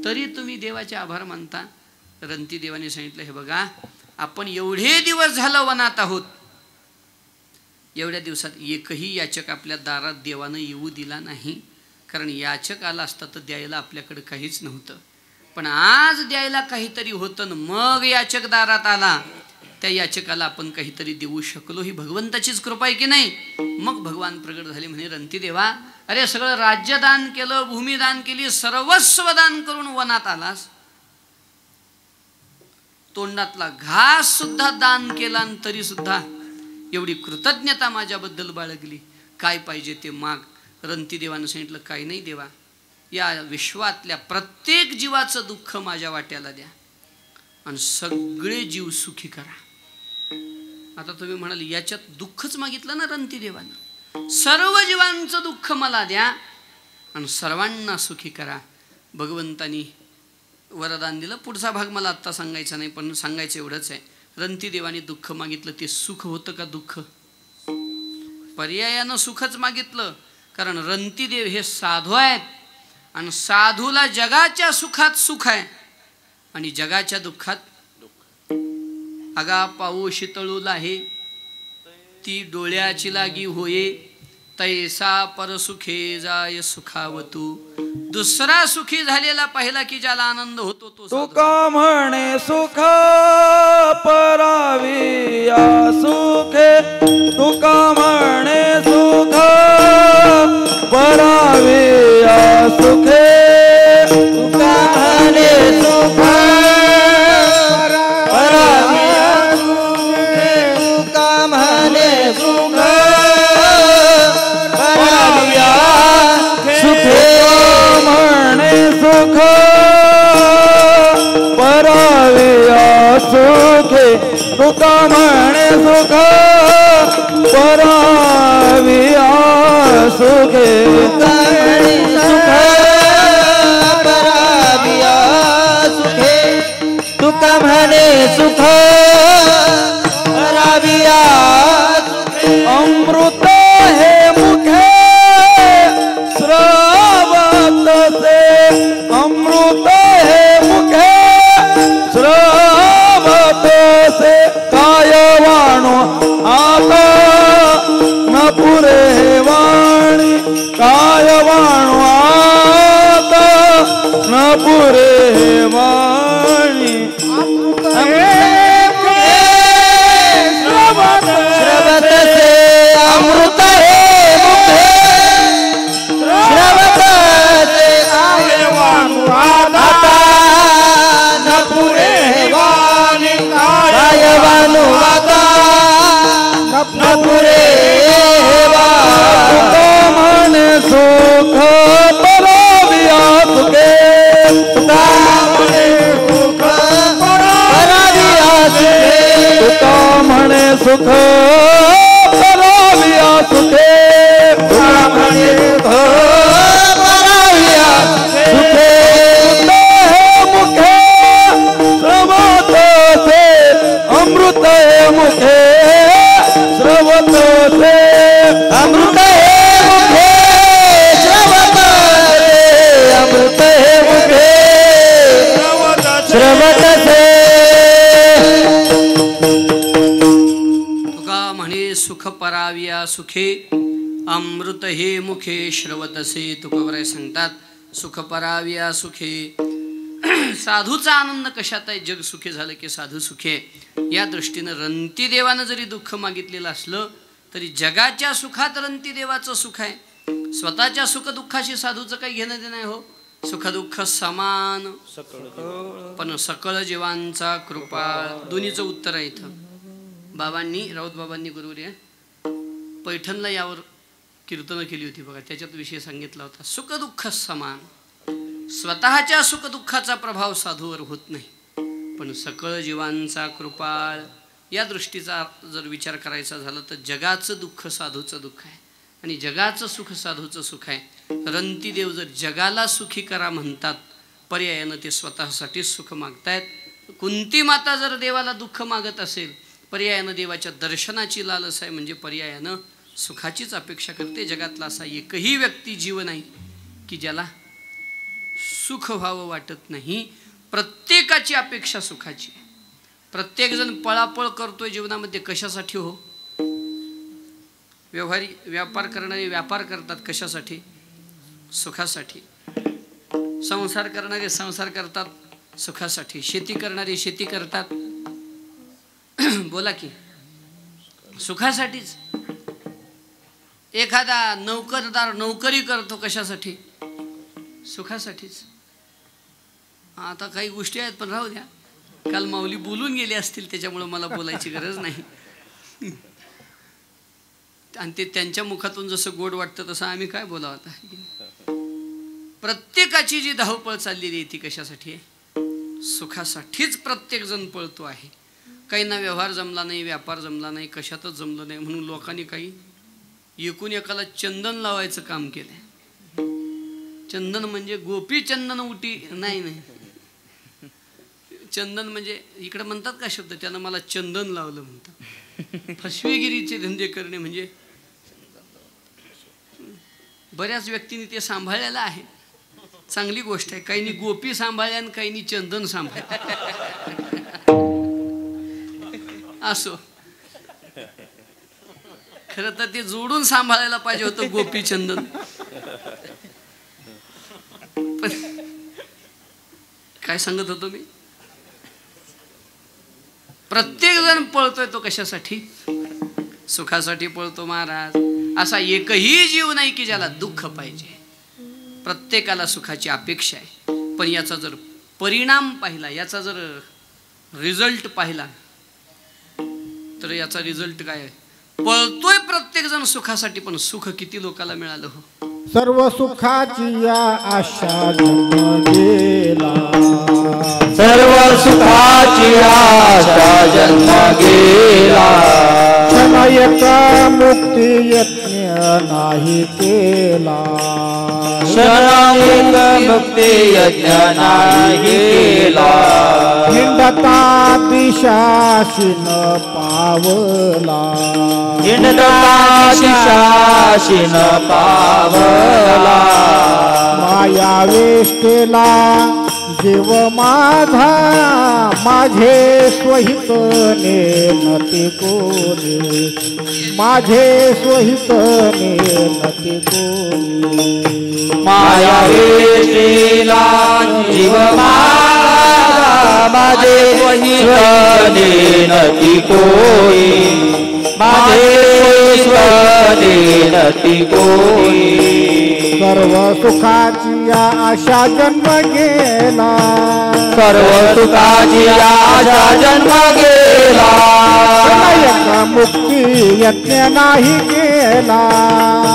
तरी तुम्ही देवाचे आभार मानता. रंती देवाने सांगितलं हे बघा आपण एवढे दिवस झालं वनात आहोत एवढ्या दिवसात एकही याचक आपल्या दारात देवानं येऊ दिला नाही कारण याचक आला असता तर द्यायला आपल्याकडे काहीच नव्हतं. पण आज द्यायला काहीतरी होतं ना मग याचक दारात आला त्या याचकाला आपण काहीतरी देऊ शकलो ही भगवंताचीच कृपा आहे की नाही. मग भगवान प्रगट झाले म्हणे रंती देवा अरे सगळं राज्यदान केलं भूमिदान केली सर्वस्व दान करून वनात आलास तोंडातला घास सुद्धा दान केला आणि तरी सुद्धा एवढी कृतज्ञता माझ्याबद्दल बाळगली काय पाहिजे ते माग. रंती देवानं सांगितलं काही नाही देवा या विश्वातल्या प्रत्येक जीवाचं दुःख माझ्या वाट्याला द्या आणि सगळे जीव सुखी करा. आता तुम्ही म्हणाल याच्यात दुःखच मागितलं ना रंती देवानं सर्व जीवांचं दुःख मला द्या आणि सर्वांना सुखी करा. भगवंतानी वरदान दिलं. पुढचा भाग मला आत्ता सांगायचा नाही पण सांगायचं एवढंच आहे रंती देवाने दुःख मागितलं ते सुख होतं का दुःख. पर्यायानं सुखच मागितलं कारण रंतीदेव हे साधू आहेत आणि साधूला जगाच्या सुखात सुख आहे आणि जगाच्या दुःखात अगा पाऊस तळूल आहे ती डोळ्याची लागी होये तैसा परसुखे जाय सुखावतू. दुसरा सुखी झालेला पाहिला की ज्याला आनंद होतो तो तुका म्हणे सुख परावी या सुखे तुका म्हणे सुख परावी या सुखे तुका म्हणे सुख परावी या सुखे तुका म्हणे सुख सुखे तुका म्हणे सुख पराविया सुखे तुका म्हणे सुख राविया अमृत हे मुखे श्रवत से अमृत हे मुखे श्रवत से काय वाणो आता न पुरे वाणी काय वाणो आता न पुरे वाणी श्रवत से अमृत हे मुखे श्रवत से काय वाणो आता न पुरे वाणी काय वाणो आता न पुरे तुका म्हणे सुख पराविया सुखे तुका म्हणे सुख पराविया सुखे तुका म्हणे सुख पराविया सुखे तुका म्हणे सुख पराविया सुखे हे मुखे श्रवत से अमृत हे मुखे श्रवत से अमृत हे मुखे श्रवत से अमृत हे मुखे श्रवत से तुका म्हणे सुख पराविया सुखे अमृत हे मुखे श्रवतसे. तुकोबराय सांगतात सुख पराविया सुखे. साधूचा आनंद कशात आहे? जग सुखी झालं की साधू सुखी आहे. या दृष्टीनं रंतीदेवानं जरी दुःख मागितलेलं असलं तरी जगाच्या सुखात रंतीदेवाचं सुख आहे. स्वतःच्या सुख दुःखाशी साधूचं काही घेणं देणं नाही हो. सुख दुःख समान पण सकळ जीवांचा कृपाळ. दोन्हीचं उत्तर आहे इथं. बाबांनी राऊत बाबांनी गुरुवर्य पैठणला यावर कीर्तनं केली होती बघा. त्याच्यात विषय सांगितला होता सुख दुःख समान. स्वतःच्या सुख दुःखाचा प्रभाव साधूवर होत नाही पण सकळ जीवांचा कृपाळ. या दृष्टीचा जर विचार करायचा झाला तर जगाचं दुःख साधूचं दुःख आहे आणि जगाचं सुख साधूचं सुख आहे. रंतीदेव जर जगाला सुखी करा म्हणतात पर्यायानं ते स्वतःसाठीच सुख मागतायत. कुंती माता जर देवाला दुःख मागत असेल पर्यायानं देवाच्या दर्शनाची लालस आहे म्हणजे पर्यायानं सुखाचीच अपेक्षा करते. जगातला असा एकही व्यक्ती जीव नाही की ज्याला सुख व्हावं वाटत नाही. प्रत्येकाची अपेक्षा सुखाची. प्रत्येकजण पळापळ करतोय जीवनामध्ये कशासाठी हो? व्यवहारी व्यापार करणारे व्यापार करतात कशासाठी? सुखासाठी. संसार करणारे संसार करतात सुखासाठी. शेती करणारे शेती करतात बोला की सुखासाठीच. एखादा नोकरदार नोकरी करतो कशासाठी? सुखासाठीच. आता काही गोष्टी आहेत पण राहू द्या. काल माऊली बोलून गेले असतील त्याच्यामुळे मला बोलायची गरज नाही. आणि ते त्यांच्या मुखातून जसं गोड वाटतं तसं आम्ही काय बोलावं आता. प्रत्येकाची जी धावपळ चाललेली आहे ती कशासाठी आहे? सुखासाठीच प्रत्येक जण पळतो आहे. काहींना व्यवहार जमला नाही, व्यापार जमला नाही, कशातच जमलं नाही म्हणून लोकांनी काही एकूण एकाला चंदन लावायचं काम केलंय. चंदन म्हणजे गोपी चंदन उटी नाही. चंदन म्हणजे इकडे म्हणतात का शब्द, त्यानं मला चंदन लावलं म्हणतात. फसवेगिरीचे धंदे करणे म्हणजे बऱ्याच व्यक्तींनी ते सांभाळलेलं आहे. चांगली गोष्ट आहे. काहींनी गोपी सांभाळल्या आणि काहींनी चंदन सांभाळलं. असो खरं तर ते जोडून सांभाळायला पाहिजे होतं गोपी चंदन. पण काय सांगत होतो मी? प्रत्येक जण पळतोय तो कशासाठी? सुखासाठी पळतो महाराज. असा एकही जीव नाही की ज्याला दुःख पाहिजे. प्रत्येकाला सुखाची अपेक्षा आहे. पण याचा जर परिणाम पाहिला, याचा जर रिझल्ट पाहिला तर याचा रिझल्ट काय आहे? पळतोय प्रत्येक जण सुखासाठी पण सुख किती लोकाला मिळालं हो? सर्व सुखाची या आशा जन्म गेला. सर्व सुखाची आशा जन्म गेला क्षणयक मुक्ती यज्ञ नाही केला क्षणयक मुक्ती यज्ञ नाही केला हिंडता दिशाशीन पावला हिंडता दिशाशीन पावला माया वेष्टेला जीव माझा माझे स्वहित नेनती कोणी माझे स्वहित नेनती कोणी माया वेष्टेला जीव माझा माझे स्वहित नेनती कोणी माझे स्वहित नेनती कोणी सर्व सुखाची आशा जन्म गेला सर्व सुखाची आशा जन्म गेला क्षणयक मुक्ती यज्ञ नाही केला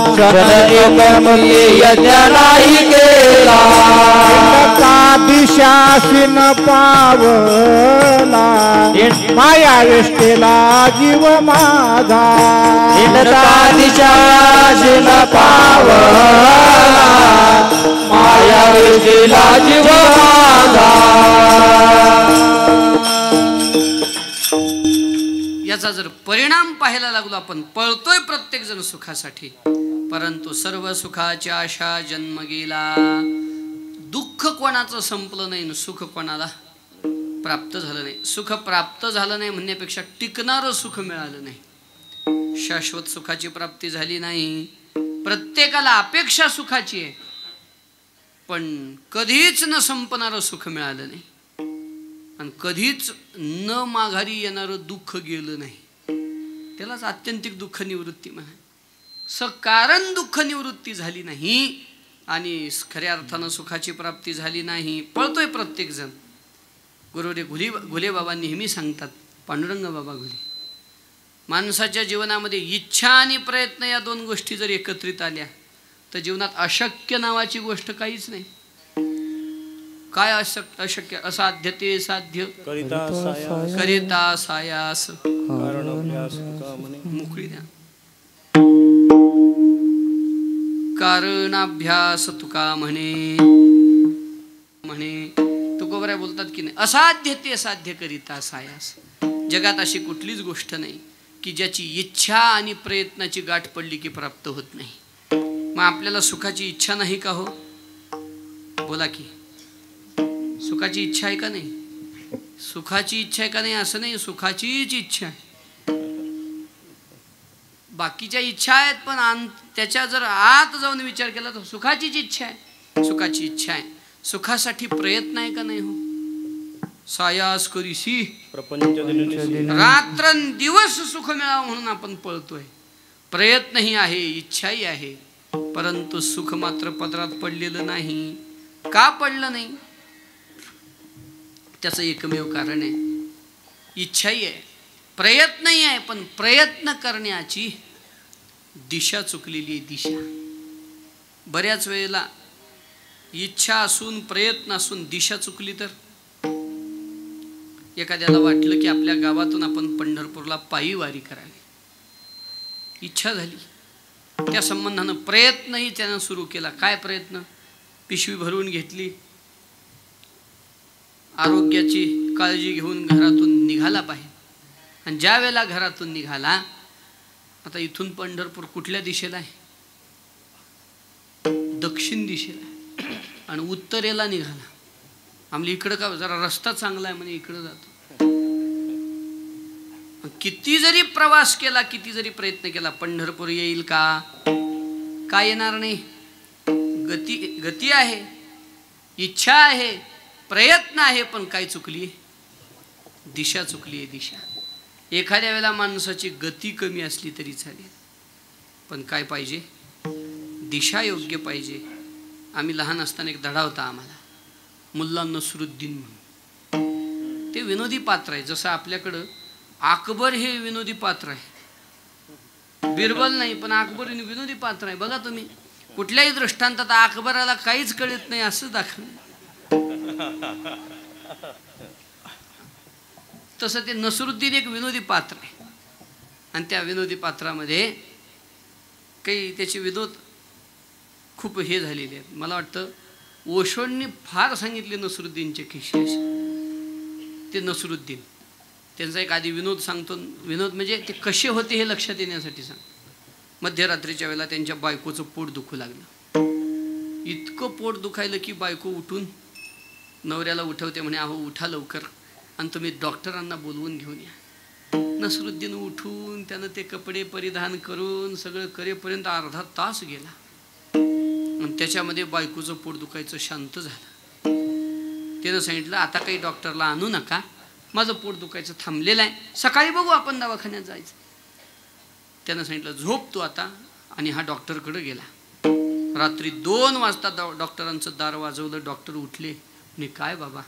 क्षणयक मुक्ती यज्ञ नाही केला हिंडता दिशासीन पावला माया वेष्टेला जीव माझा हिंडता दिशाशीन पावला माया वेष्टेला जीव माझा याचा जर परिणाम पाहायला लागलो आपण पळतोय प्रत्येक जण सुखासाठी परंतु सर्व सुखाची आशा जन्म गेला दुःख कोणाचं संपलं नाही सुख कोणाला प्राप्त झालं नाही सुख प्राप्त झालं नाही म्हणण्यापेक्षा टिकणारं सुख मिळालं नाही शाश्वत सुखाची प्राप्ती झाली नाही प्रत्येकाला अपेक्षा सुखाची आहे पण कधीच न संपणारं सुख मिळालं नाही आणि कधीच न माघारी येणारं दुःख गेलं नाही त्यालाच आत्यंतिक दुःख निवृत्ती म्हणा कारण दुःख निवृत्ती झाली नाही आणि खऱ्या अर्थानं सुखाची प्राप्ती झाली नाही पळतोय प्रत्येक जण गुरुदेव घुले बाबा नेहमी सांगतात पांडुरंग बाबा घुले माणसाच्या जीवनामध्ये इच्छा आणि प्रयत्न या दोन गोष्टी जर एकत्रित आल्या तर जीवनात अशक्य नावाची गोष्ट काहीच नाही काय अशक्य असाध्य ते साध्य करिता सायास मोकळी द्या कारणाभ्यास तुका म्हणे तुकोबऱ्या बोलतात की नाही असाध्य ते साध्य करिता सायास जगात अशी कुठलीच गोष्ट नाही की ज्याची इच्छा आणि प्रयत्नाची गाठ पडली की प्राप्त होत नाही मग आपल्याला सुखाची इच्छा नाही का हो बोला की सुखाची इच्छा आहे का नाही सुखाची इच्छा आहे का नाही असं नाही सुखाचीच इच्छा आहे बाकीच्या इच्छा आहेत पण त्याच्या जर आत जाऊन विचार केला तर सुखाचीच इच्छा आहे सुखाची इच्छा आहे सुखासाठी प्रयत्न आहे का नाही हो सायास करीसी रात्रंदिवस सुख मिळावं म्हणून आपण पळतोय प्रयत्नही आहे इच्छाही आहे परंतु सुख मात्र पदरात पडलेलं नाही का पडलं नाही त्याचं एकमेव कारण आहे इच्छाही आहे प्रयत्नही आहे पण प्रयत्न करण्याची दिशा चुकलेली आहे दिशा बऱ्याच वेळेला इच्छा असून प्रयत्न असून दिशा चुकली तर एखाद्याला वाटलं की आपल्या गावातून आपण पंढरपूरला पायी वारी करावी इच्छा झाली त्या संबंधानं प्रयत्नही त्यानं सुरू केला काय प्रयत्न पिशवी भरून घेतली आरोग्याची काळजी घेऊन घरातून निघाला पाहिजे आणि ज्या वेळेला घरातून निघाला आता इथून पंढरपूर कुठल्या दिशेला आहे दक्षिण दिशेला आहे आणि उत्तरेला निघाला आम्ही इकडं का जरा रस्ता चांगला आहे म्हणजे इकडं जातो किती जरी प्रवास केला किती जरी प्रयत्न केला पंढरपूर येईल का काय येणार नाही गती आहे इच्छा आहे प्रयत्न आहे पण काय चुकली दिशा चुकली आहे दिशा एखाद्या वेळेला माणसाची गती कमी असली तरी चालेल पण काय पाहिजे दिशा योग्य पाहिजे आम्ही लहान असताना एक धडा होता आम्हाला मुल्ला नसरुद्दीन म्हणून ते विनोदी पात्र आहे जसं आपल्याकडं अकबर हे विनोदी पात्र आहे बिरबल नाही पण अकबर विनोदी पात्र आहे बघा तुम्ही कुठल्याही दृष्टांतात अकबराला काहीच कळत नाही असं दाखवलं तसं ते नसरुद्दीन एक विनोदी पात्र आहे आणि त्या विनोदी पात्रामध्ये काही त्याचे विनोद खूप हे झालेले आहेत. मला वाटतं ओशोंनी फार सांगितले नसरुद्दीनचे किस्से असे. ते नसरुद्दीन त्यांचा एक आधी विनोद सांगतो. विनोद म्हणजे ते कसे होते हे लक्षात येण्यासाठी सांग. मध्यरात्रीच्या वेळेला त्यांच्या बायकोचं पोट दुखू लागलं. इतकं पोट दुखायलं की बायको उठून नवऱ्याला उठवते, म्हणे अहो उठा लवकर आणि तुम्ही डॉक्टरांना बोलवून घेऊन या. नसरुद्दीन उठून त्यानं ते कपडे परिधान करून सगळं करेपर्यंत अर्धा तास गेला आणि त्याच्यामध्ये बायकोचं पोट दुखायचं शांत झालं. त्यानं सांगितलं आता काही डॉक्टरला आणू नका, माझं पोट दुखायचं थांबलेलं आहे, सकाळी बघू आपण दवाखान्यात जायचं. त्यानं सांगितलं झोप तू आता, आणि हा डॉक्टरकडे गेला. रात्री 2 वाजता डॉक्टरांचं दार वाजवलं. डॉक्टर उठले. म्हणे काय बाबा?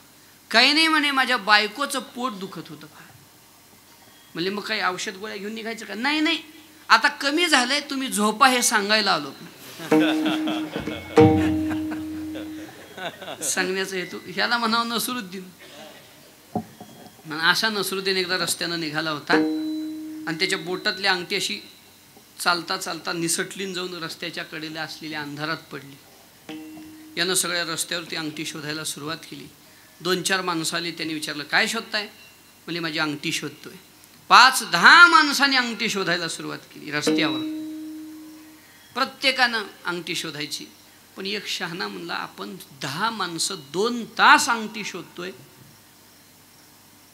काही नाही म्हणे, माझ्या बायकोचं पोट दुखत होतं. म्हणजे मग काही औषध गोळ्या घेऊन निघायचं का? नाही नाही, आता कमी झालंय, तुम्ही झोपा हे सांगायला आलो. सांगण्याचा हेतू ह्याला म्हणावं नसरुद्दीन. अशा नसरुद्दीन एकदा रस्त्यानं निघाला होता आणि त्याच्या बोटातली अंगठी अशी चालता चालता निसटलीन जाऊन रस्त्याच्या कडेला असलेल्या अंधारात पडली. यानं सगळ्या रस्त्यावर ती अंगठी शोधायला सुरुवात केली. 2-4 माणसं आली. त्यांनी विचारलं काय शोधताय? म्हणजे माझी अंगठी शोधतोय. 5-10 माणसांनी अंगठी शोधायला सुरुवात केली रस्त्यावर. प्रत्येकानं अंगठी शोधायची. पण एक शहाणा म्हणला आपण 10 माणसं 2 तास अंगठी शोधतोय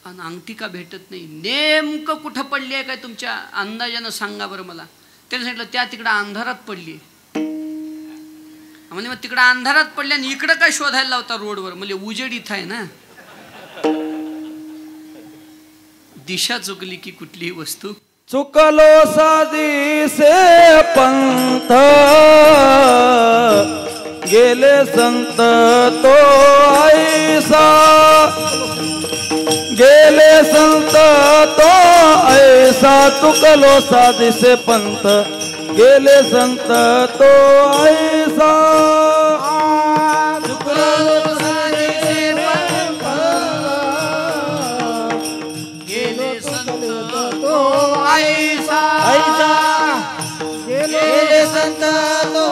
आणि अंगठी का भेटत नाही? नेमकं कुठं पडली आहे काय तुमच्या अंदाजानं सांगा बरं मला. त्याने सांगितलं त्या तिकडं अंधारात पडली. म्हणजे मग तिकडं अंधारात पडल्या आणि इकडं काय शोधायला लावता रोडवर? म्हणजे उजेड इथं आहे ना. दिशा चुकली की कुठलीही वस्तू चुकलो साधी से पंथ गेले संत तो ऐसा गेले संत तो ऐसा चुकलो साधी से पंथ गेले संत तो ऐसा चुकलो साधी से पंथ गेले संत तो ऐसा ऐसा गेले संत तो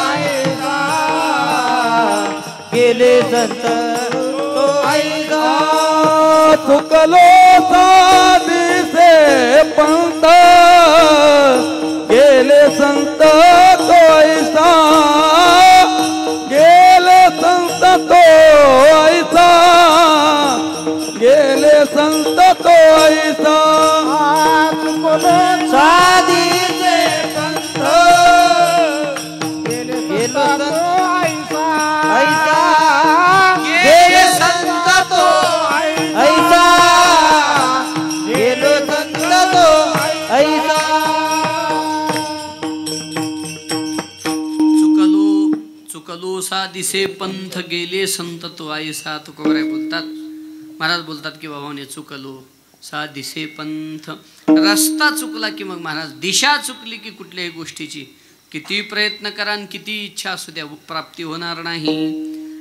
ऐसा गेले संत तो ऐसा चुकलो साधी से पंथ गेले संत तो ऐसा गेले संत तो ऐसा गेले संत तो ऐसा साधी से पंथ गेले संत ऐसा गेले संत तो ऐसा गेले संत तो ऐसा. चुकलो सा दिसे पंथ गेले संत तो ऐसा. तुकोबराय बोलतात, महाराज बोलतात की बाबाने चुकलो सा दिसे पंथ. रस्ता चुकला की मग महाराज दिशा चुकली की कुठल्याही गोष्टीची किती प्रयत्न करा आणि किती इच्छा असू द्या प्राप्ती होणार नाही.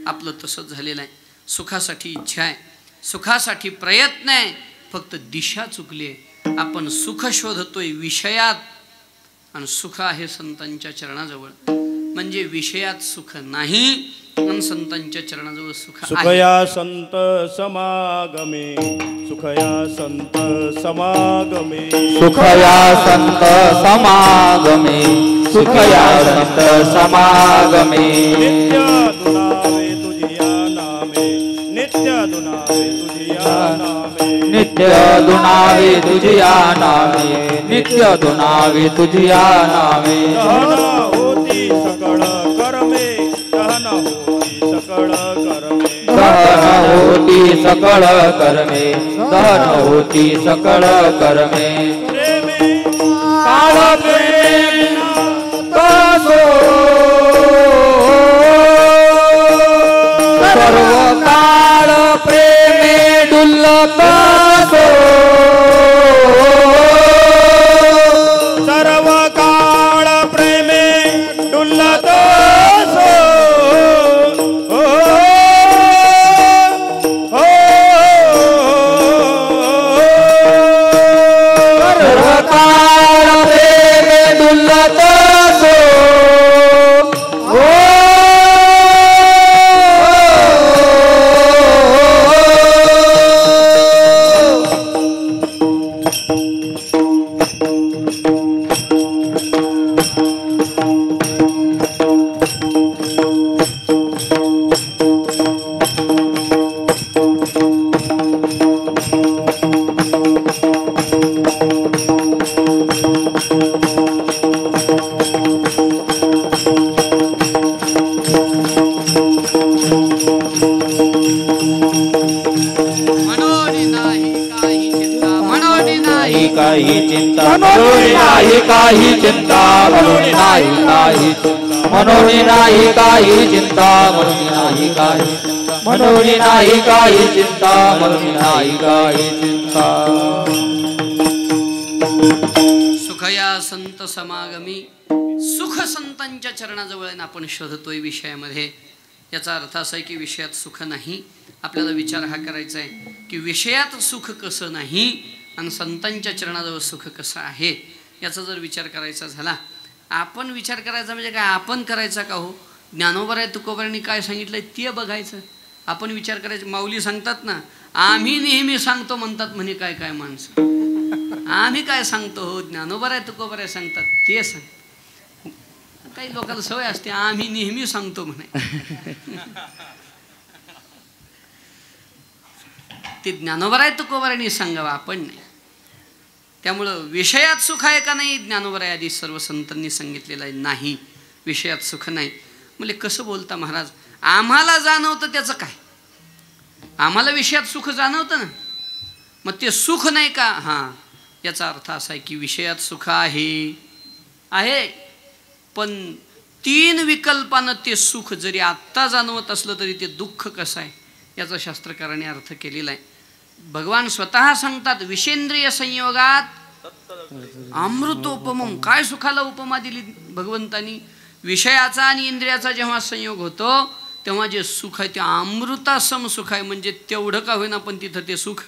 आपलं तसंच झालेलं आहे. सुखासाठी इच्छा आहे, सुखासाठी प्रयत्न आहे, फक्त दिशा चुकली आहे. आपण सुख शोधतोय विषयात आणि सुख आहे संतांच्या चरणाजवळ. म्हणजे विषयात सुख नाही आणि संतांच्या चरणाजवळ सुख आहे. सुखया संत समागमे सुखया संत समागमे सुखया संत समागमे सुखया संत समागमे नित्य दुनावे तुझिया नामे नित्य दुनावे तुझिया नामे नित्य दुनावे तुझिया नामे दहन होती सकळ कर्मे दहन होती सकळ कर्मे काळ प्रेम कसो सर्व काळ प्रेमे डुल्लकासो सर्व काळ प्रेमे डुल्लकासो म्हणून नाही काही म्हणून नाही काही चिंता म्हणून नाही काही म्हणून नाही काही चिंता म्हणून नाही काही चिंता सुखया संत समागमी सुख संतांच्या चरणाजवळ आपण शोधतोय विषयामध्ये. याचा अर्थ असा आहे की विषयात सुख नाही. आपल्याला विचार हा करायचा आहे की विषयात सुख कसं नाही आणि संतांच्या चरणाजवळ सुख कसं आहे. याचा जर विचार करायचा झाला, आपण विचार करायचा म्हणजे काय, आपण करायचा का हो? ज्ञानोबराय तुकोबारांनी काय सांगितलंय ते बघायचं. आपण विचार करायचं. माऊली सांगतात ना, आम्ही नेहमी सांगतो म्हणतात म्हणे काय काय माणसं. आम्ही काय सांगतो हो, ज्ञानोबराय तुकोबाराय सांगतात ते सांग. काही लोकांना सवय असते आम्ही नेहमी सांगतो म्हणे. ते ज्ञानोबराय तुकोबारांनी सांगावं, आपण नाही. त्यामुळं विषयात सुख आहे का नाही, ज्ञानोबराय आदी सर्व संतांनी सांगितलेलं आहे नाही, विषयात सुख नाही. म्हणजे कसं बोलता महाराज, आम्हाला जाणवतं त्याचं काय, आम्हाला विषयात सुख जाणवतं ना, मग ते सुख नाही का? हां, याचा अर्थ असा आहे की विषयात सुख आहे पण 3 विकल्पानं ते सुख जरी आत्ता जाणवत असलं तरी ते दुःख कसं आहे याचा शास्त्रकाराने अर्थ केलेला आहे. भगवान स्वतः सांगतात विषेंद्रिय संयोगात अमृतोपमम. काय सुखाला उपमा दिली भगवंतानी? विषयाचा आणि इंद्रियाचा जेव्हा संयोग होतो तेव्हा जे सुख आहे ते अमृतासम सुख आहे. म्हणजे तेवढं का होईना पण तिथं ते सुख.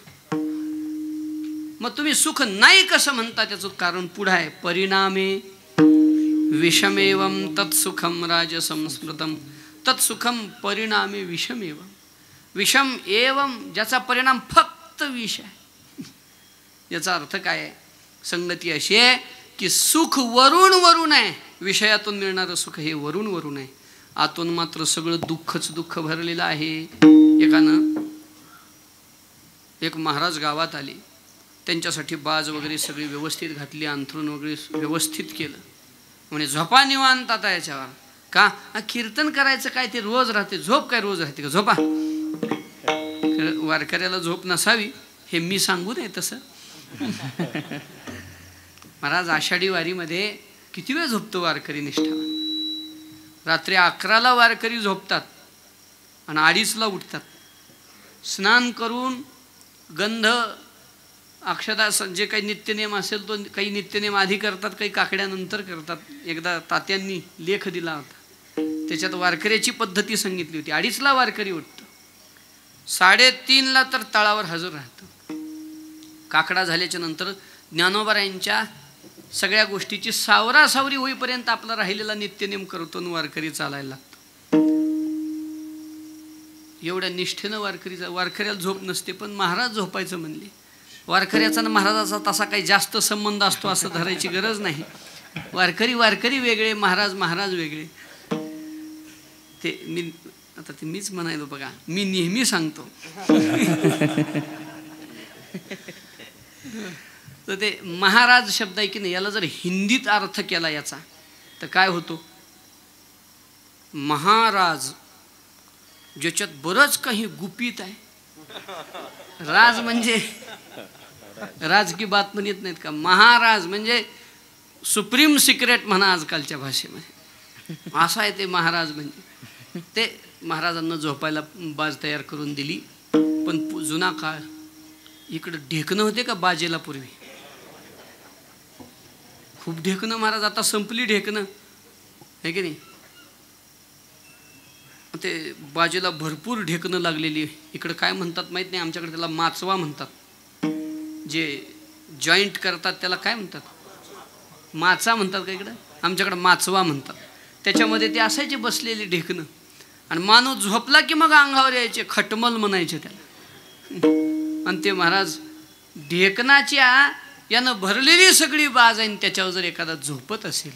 मग तुम्ही सुख नाही कसं म्हणता, त्याचं कारण पुढं आहे. परिणामे विषमेवं तत्सुखम राजसंस्मृतम. तत्सुखम परिणामे विषमेवं. विषम एवं, ज्याचा परिणाम फक्त विष आहे. याचा अर्थ काय आहे? संगती अशी आहे की सुख वरून वरून आहे, विषयातून मिळणारं सुख हे वरून वरून आहे, आतून मात्र सगळं दुःखच दुःख भरलेलं आहे. एक महाराज गावात आले, त्यांच्यासाठी बाज वगैरे सगळी व्यवस्थित घातली, अंथरूण वगैरे व्यवस्थित केलं. म्हणजे झोपा निवांत आता याच्यावर का? कीर्तन करायचं काय ते रोज राहते, झोप काय रोज राहते का? झोपा. वारकऱ्याला झोप नसावी हे मी सांगू नये तसं. महाराज आषाढी वारीमध्ये किती वेळ झोपतो वारकरी निष्ठावान? रात्री 11ला वारकरी झोपतात आणि 2:30ला उठतात. स्नान करून गंध अक्षता जे काही नित्यनेम असेल तो काही नित्यनेम आधी करतात, काही काकड्यानंतर करतात. एकदा तात्यांनी लेख दिला होता, त्याच्यात वारकऱ्याची पद्धती सांगितली होती. 2:30ला वारकरी उठतो, 3:30ला तर तळावर हजर राहतो. काकडा झाल्याच्या नंतर ज्ञानोबरायांच्या सगळ्या गोष्टीची सावरासावरी होईपर्यंत आपला राहिलेला नित्यनेम करतो आणि वारकरी चालायला लागतो. एवढ्या निष्ठेनं वारकऱ्याला झोप नसते, पण महाराज झोपायचं म्हणले. वारकऱ्याचा आणि महाराजाचा तसा काही जास्त संबंध असतो असं धरायची गरज नाही. वारकरी वेगळे, महाराज वेगळे. ते मीच म्हणायलो बघा, मी नेहमी सांगतो. तर ते महाराज शब्द आहे की नाही, याला जर हिंदीत अर्थ केला याचा तर काय होतो? महाराज, ज्याच्यात बरंच काही गुपित आहे. राज म्हणजे राज की बात पण येत नाहीत का? महाराज म्हणजे सुप्रीम सिक्रेट म्हणा आजकालच्या भाषेमध्ये, असं आहे ते महाराज. म्हणजे ते महाराजांना झोपायला बाज तयार करून दिली. पण जुना काळ, इकडं ढेकणं होते का बाजेला? पूर्वी खूप ढेकणं महाराज, आता संपली ढेकणं आहे की नाही? ते बाजेला भरपूर ढेकणं लागलेली. इकडं काय म्हणतात माहीत नाही, आमच्याकडे त्याला माचवा म्हणतात. जे जॉईंट करतात त्याला काय म्हणतात? माचा म्हणतात का इकडं? आमच्याकडे माचवा म्हणतात. त्याच्यामध्ये ते असायचे बसलेले ढेकणं, आणि माणूस झोपला की मग अंगावर यायचे, खटमल म्हणायचे त्याला. आणि ते महाराज ढेकणाच्या यानं भरलेली सगळी बाज आहे, त्याच्यावर जर एखादा झोपत असेल,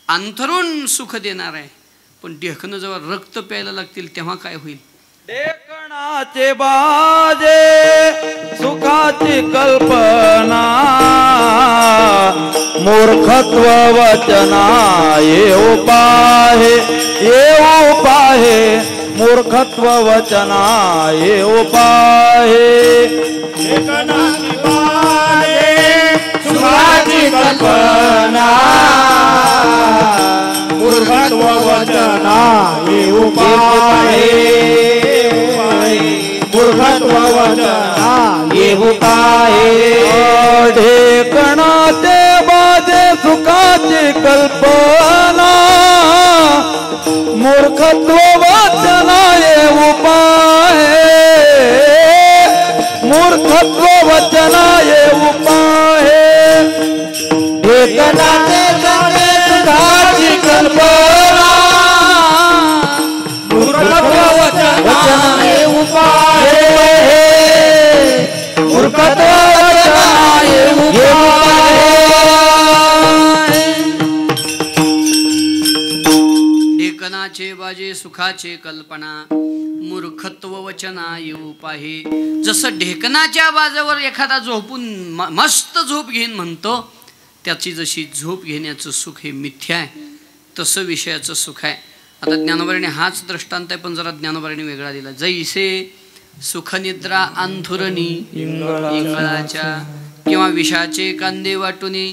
अंथरूण सुख देणार आहे, पण ढेकणं जेव्हा रक्त प्यायला लागतील तेव्हा काय होईल? ढेकणाचे बाजे सुखाची कल्पना, मूर्खत्व वचना येऊ पाहे, मूर्खत्व वचना येऊ पाहे. ढेकणाची बाजे सुखाची कल्पना मूर्खत्व वचना हे उपाय मूर्खत्व वचना हे उपाय ढेकणाचे बाजे सुखाची कल्पना मूर्खत्व वचना हे उपाय मूर्खत्व वचना हे उपाय ढेकणाचे सगळे सुखाची कल्पना मूर्खत्व वचना हे उपाय मूर्खत्व वचना हे उपाय ढेकणाचे बाजे सुखाचे कल्पना मूर्खत्व वचना येऊ पाहे. जसं ढेकणाच्या बाजावर एखादा झोपून मस्त झोप घेईन म्हणतो, त्याची जशी झोप घेण्याचं सुख हे मिथ्या आहे, तसं विषयाचं सुख आहे. आता ज्ञानोबाने हाच दृष्टांत आहे, पण जरा ज्ञानोबाने वेगळा दिला. जैसे सुखनिद्रा अंथुरणी इंगळाच्या किंवा विषाचे कांदे वाटुनी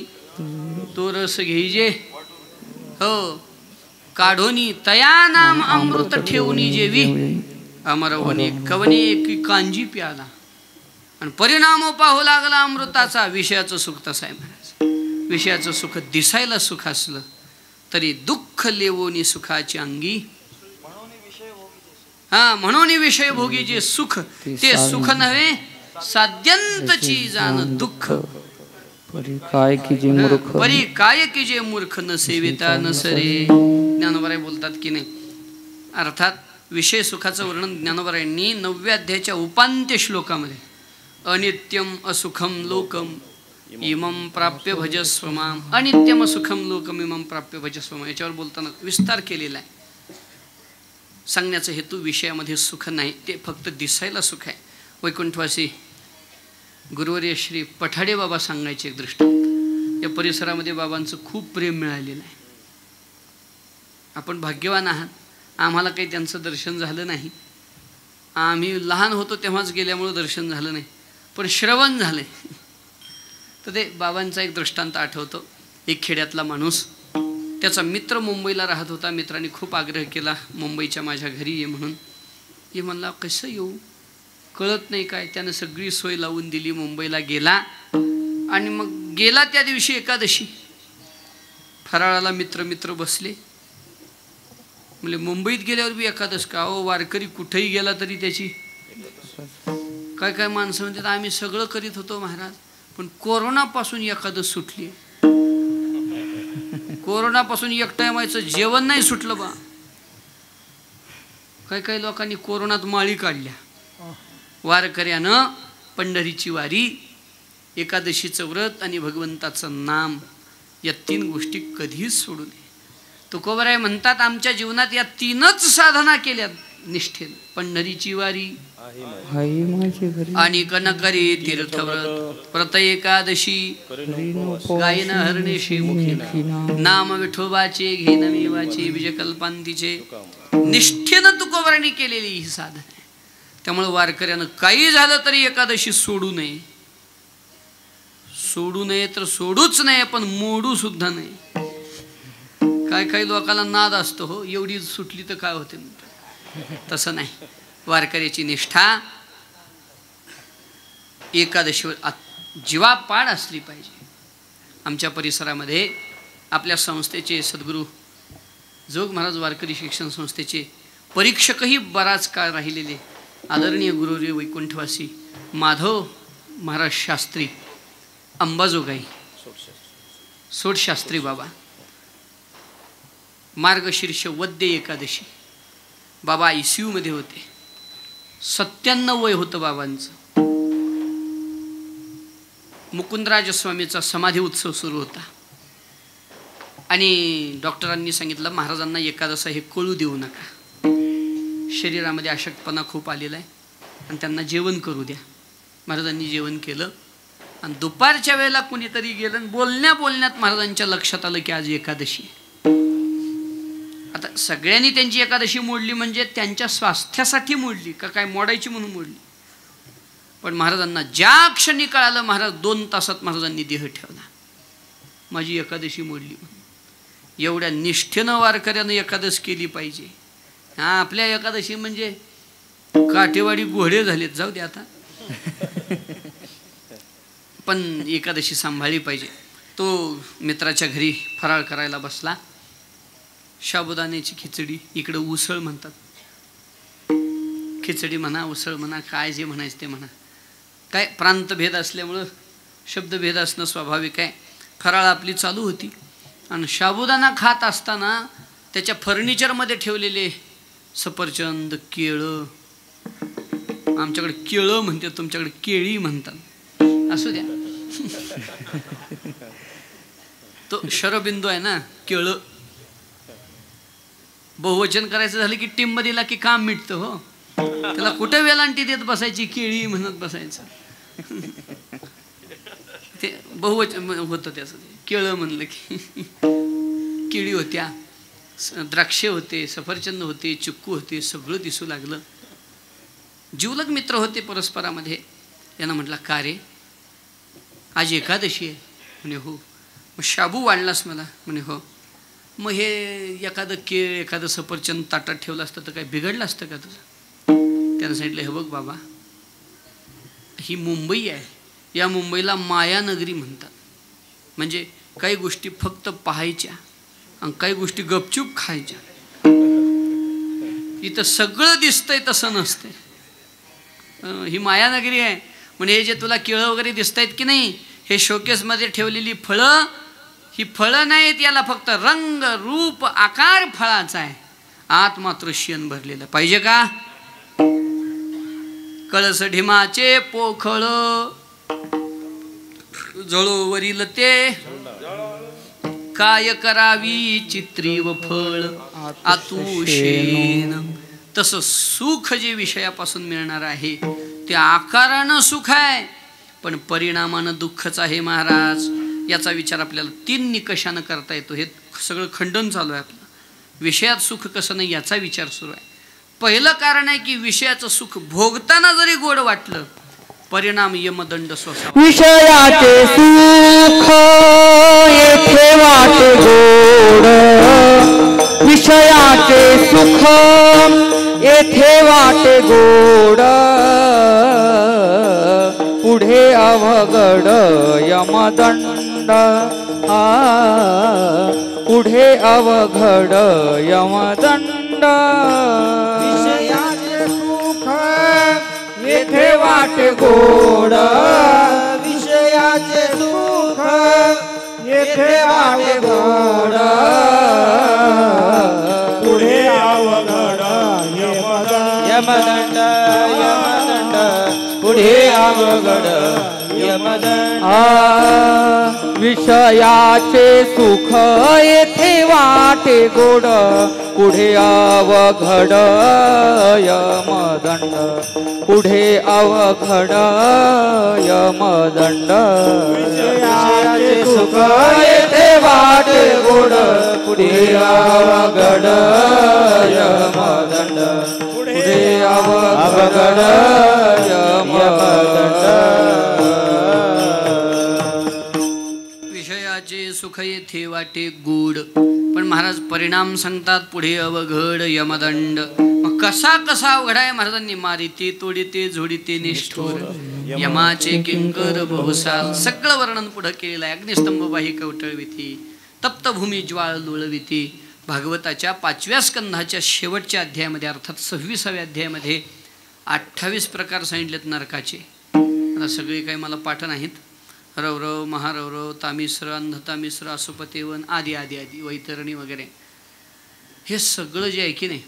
तो रस घेईजे हो काढोनी तया नाम अमृत ठेवणी जेवी अमरवणी कवनी एकी कांजी प्याला आणि परिणाम पाहू लागला अमृताचा. विषयाचं सुख तसं आहे महाराज. विषयाचं सुख दिसायला सुख असलं तरी दुःख लेवोनी सुखाची अंगी. हा म्हणून विषय भोगी जे सुख ते सुख नव्हे साध्यंतची जाण दुःख. परी काय की जे मूर्ख परी काय की जे मूर्ख न सेविता नसरे. ज्ञानोबाराय बोलतात की नाही. अर्थात विषय सुखाचं वर्णन ज्ञानोबारायांनी 9व्या अध्यायाच्या उपांत्य श्लोकामध्ये अनित्यम असुखम लोकम इमं प्राप्य भजस्व माम अनित्यम असुखम लोकम इमं प्राप्य भजस्व माम याच्यावर बोलताना विस्तार केलेला आहे. सांगण्याचा हेतू विषयामध्ये सुख नाही, ते फक्त दिसायला सुख आहे. वैकुंठवासी गुरुवर्य श्री पठाडे बाबा सांगायचे एक दृष्टांत. या परिसरामध्ये बाबांचं खूप प्रेम मिळालेलं आहे. आपण भाग्यवान आहात. आम्हाला काही त्यांचं दर्शन झालं नाही. आम्ही लहान होतो तेव्हाच गेल्यामुळं दर्शन झालं नाही, पण श्रवण झालं. तर ते बाबांचा एक दृष्टांत आठवतो. एक खेड्यातला माणूस, त्याचा मित्र मुंबईला राहत होता. मित्राने खूप आग्रह केला मुंबईच्या माझ्या घरी ये म्हणून. ये म्हणला कसं येऊ, कळत नाही काय. त्यानं सगळी सोय लावून दिली. मुंबईला गेला आणि मग गेला त्या दिवशी एकादशी. फराळाला मित्र बसले. म्हणजे मुंबईत गेल्यावर बी एकादश का हो, वारकरी कुठेही गेला तरी त्याची. काय काय माणसं म्हणतात आम्ही सगळं करीत होतो महाराज, पण कोरोनापासून एकादश सुटली. कोरोनापासून एक टायमाचं जेवण नाही सुटलं बा. काही काही लोकांनी कोरोनात माळी काढल्या. वारकऱ्यानं पंढरीची वारी, एकादशीचं व्रत आणि भगवंताचं नाम या 3 गोष्टी कधीच सोडू नये. तुकोबराय म्हणतात आमच्या जीवनात या 3च साधना केल्या निष्ठेनं. पंढरीची वारी आणि कनकरी तीर्थव्रत, व्रत एकादशी, गायन हरणेशी मुखी, नाम विठोबाचे घेन मेवाचे, विजयकल्पांतीचे. निष्ठेनं तुकोबराने केलेली ही साधना आहे. त्यामुळे वारकऱ्यानं काही झालं तरी एकादशी सोडू नये. सोडू नये तर सोडूच नये, पण मोडू सुद्धा नाही. काय काही लोकांना नाद असतो हो, एवढी सुटली तर काय होते. तसं नाही. वारकऱ्याची निष्ठा एकादशीवर जीवापाड असली पाहिजे. आमच्या परिसरामध्ये आपल्या संस्थेचे सद्गुरू जोग महाराज वारकरी शिक्षण संस्थेचे परीक्षकही बराच काळ राहिलेले आदरणीय गुरुवर्य वैकुंठवासी माधव महाराज शास्त्री अंबाजोगाई सोडशास्त्री बाबा, मार्गशीर्ष वद्य एकादशी. बाबा ICU मध्ये होते. 97 वय होतं बाबांचं. मुकुंदराज स्वामीचा समाधी उत्सव सुरू होता आणि डॉक्टरांनी सांगितलं महाराजांना एकादशा हे कळू देऊ नका. शरीरामध्ये अशक्तपणा खूप आलेला आहे आणि त्यांना जेवण करू द्या. महाराजांनी जेवण केलं आणि दुपारच्या वेळेला कुणीतरी गेलं आणि बोलण्यात महाराजांच्या लक्षात आलं की आज एकादशी. आता सगळ्यांनी त्यांची एकादशी मोडली म्हणजे त्यांच्या स्वास्थ्यासाठी मोडली का काय मोडायची म्हणून मोडली. पण महाराजांना ज्या क्षणी कळालं, महाराज 2 तासात महाराजांनी देह ठेवला. माझी एकादशी मोडली. एवढ्या निष्ठेनं वारकऱ्यानं एकादश केली पाहिजे. हां, आपल्या एकादशी म्हणजे काठेवाडी घोडे झालेत, जाऊ दे आता. पण एकादशी सांभाळली पाहिजे. तो मित्राच्या घरी फराळ करायला बसला. साबुदाण्याची खिचडी, इकडं उसळ म्हणतात. खिचडी म्हणा, उसळ म्हणा, काय जे म्हणायचं ते म्हणा. काय प्रांतभेद असल्यामुळं शब्दभेद असणं स्वाभाविक आहे. फराळ आपली चालू होती आणि साबुदाणा खात असताना त्याच्या फर्निचरमध्ये ठेवलेले सफरचंद, केळं, आमच्याकडे केळं म्हणतात, तुमच्याकडे केळी म्हणतात, असू द्या. तो शरबिंदू आहे ना, केळं. बहुवचन करायचं झालं की टिंब दिला की काम मिटतं. हो, त्याला कुठे वेलांटी देत बसायची, केळी म्हणत बसायचं. ते बहुवचन होतं त्याचं. केळं म्हणलं की केळी होत्या, द्राक्षे होते, सफरचंद होते, चिक्कू होते, सगळं दिसू लागलं. जीवलग मित्र होते परस्परामध्ये. यांना म्हटलं, का रे आज एकादशी आहे? म्हणे हो. मग शाबू वाढलास मला? म्हणे हो. मग हे एखादं केळ, एखादं सफरचंद ताटात ठेवलं असतं तर काय बिघडलं असतं का तुझं? त्यानं सांगितलं, हे बघ बाबा, ही मुंबई आहे, या मुंबईला मायानगरी म्हणतात. म्हणजे काही गोष्टी फक्त पाहायच्या आणि काही गोष्टी गपचूप खायच्या. इथं सगळं दिसतंय तसं नसतंय. ही मायानगरी आहे. म्हणजे हे जे तुला केळं वगैरे दिसत आहेत की नाही, हे शोकेसमध्ये ठेवलेली फळं, ही फळं नाहीत, याला फक्त रंग, रूप, आकार फळाचा आहे. आत मात्र शेण भरलेलं पाहिजे का? कळस ढिमाचे पोखळ जळोवरील ते, काय करावी चित्री व फळ आतुशेन. तसं सुख जे विषयापासून मिळणार आहे ते आकारानं सुख आहे, पण परिणामानं दुःखच आहे महाराज. याचा विचार आपल्याला 3 निकषानं करता येतो. हे सगळं खंडन चालू आहे आपलं. विषयात सुख कसं नाही याचा विचार सुरू आहे. पहिलं कारण आहे की विषयाचं सुख भोगताना जरी गोड वाटलं, परिणाम यमदंड सोसावा. विषयाचे सुख येथे वाटे गोड, विषयाचे सुख येथे वाटे गोड, पुढे अवघड यमदंड, पुढे अवघड यमदंड. विषयाचे सुख येथे वाटे गोड, विषयाचे सुख येथे वाटे गोड, पुढे अवघड यमदंड, यमदंड, पुढे अवघड यमदंड. विषयाचे सुख येथे वाटे गोड, पुढे अवघड यमदंड, पुढे अवघड यमदंड. विषयाचे सुख येथे वाटे गोड, पुढे अवघड यमदंड, पुढे अवघड यमदंड. विषयाचे सुख येथे वाटे गोड, पण महाराज परिणाम सांगतात पुढे अवघड यमदंड. मग कसा कसा अवघड आहे महाराजांनी? मारिते, तोडिते, झोडिते, निष्ठुर, यमाचे किंकर बहुसाल. सगळं वर्णन पुढं केलेलं आहे. अग्निस्तंभ बाही कवटळविती, तप्तभूमी ज्वाळ लोळविती. भागवताच्या 5व्या स्कंधाच्या शेवटच्या अध्यायामध्ये, अर्थात 26व्या अध्यायामध्ये 28 प्रकार सांगितलेत नरकाचे. आता सगळे काही मला पाठ नाहीत. रवरव, महारवरव, तामिश्र, अंधतामिश्र, असुपतेवन आदी आदी आदी, वैतरणी वगैरे. हे सगळं जे आहे की नाही,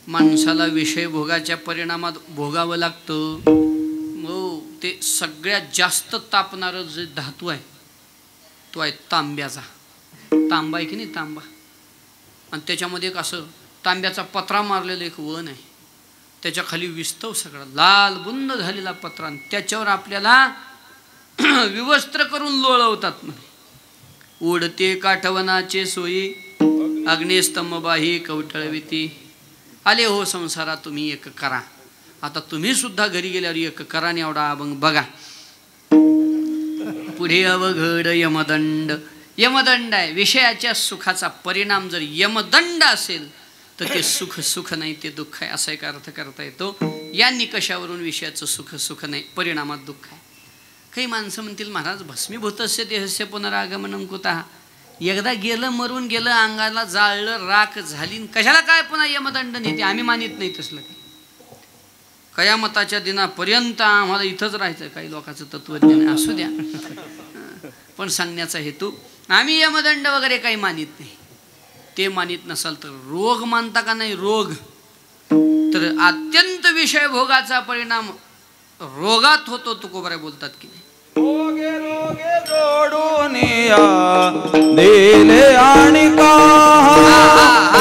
माणसाला विषय भोगाच्या परिणामात भोगावं लागतं. हो, ते सगळ्यात जास्त तापणारं जे धातू आहे तो आहे तांब्याचा. तांबा आहे की नाही, तांबा. आणि त्याच्यामध्ये एक असं तांब्याचा पत्रा मारलेलं एक वन आहे. त्याच्या खाली विस्तव सगळा लाल बुंद झालेला पत्रा, आणि त्याच्यावर आपल्याला विवस्त्र करून लोळवतात. उडते काठवनाचे सोयी, अग्निस्तंभ बाही कवटळविती. आले हो संसारा तुम्ही एक करा. आता तुम्ही सुद्धा घरी गेल्यावर एक करा आणि एवढा अभंग बघा. पुढे अवघड यमदंड. यमदंड आहे. विषयाच्या सुखाचा परिणाम जर यमदंड असेल तर ते सुख सुख नाही, ते दुःख आहे, असा एक अर्थ करता येतो. या निकषावरून विषयाचं सुख सुख नाही, परिणामात दुःख आहे. काही माणसं म्हणतील महाराज भस्मीभूतस्य देहस्य पुनरागमनं कुतः, एकदा गेलं मरून गेलं, अंगाला जाळलं, राख झाली, कशाला काय पुन्हा यमदंड नेते. आम्ही मानित नाही तसलं काही. कयामताच्या दिनापर्यंत आम्हाला इथंच राहायचं. काही लोकांचं तत्वज्ञान असू द्या, पण सांगण्याचा हेतू आम्ही यमदंड वगैरे काही मानित नाही. ते मानित नसाल तर रोग मानता का नाही? रोग तर अत्यंत विषय भोगाचा परिणाम रोगात होतो. तुकोबारे बोलतात की नाही, रोगे रोगे जोडून या दिले आणि का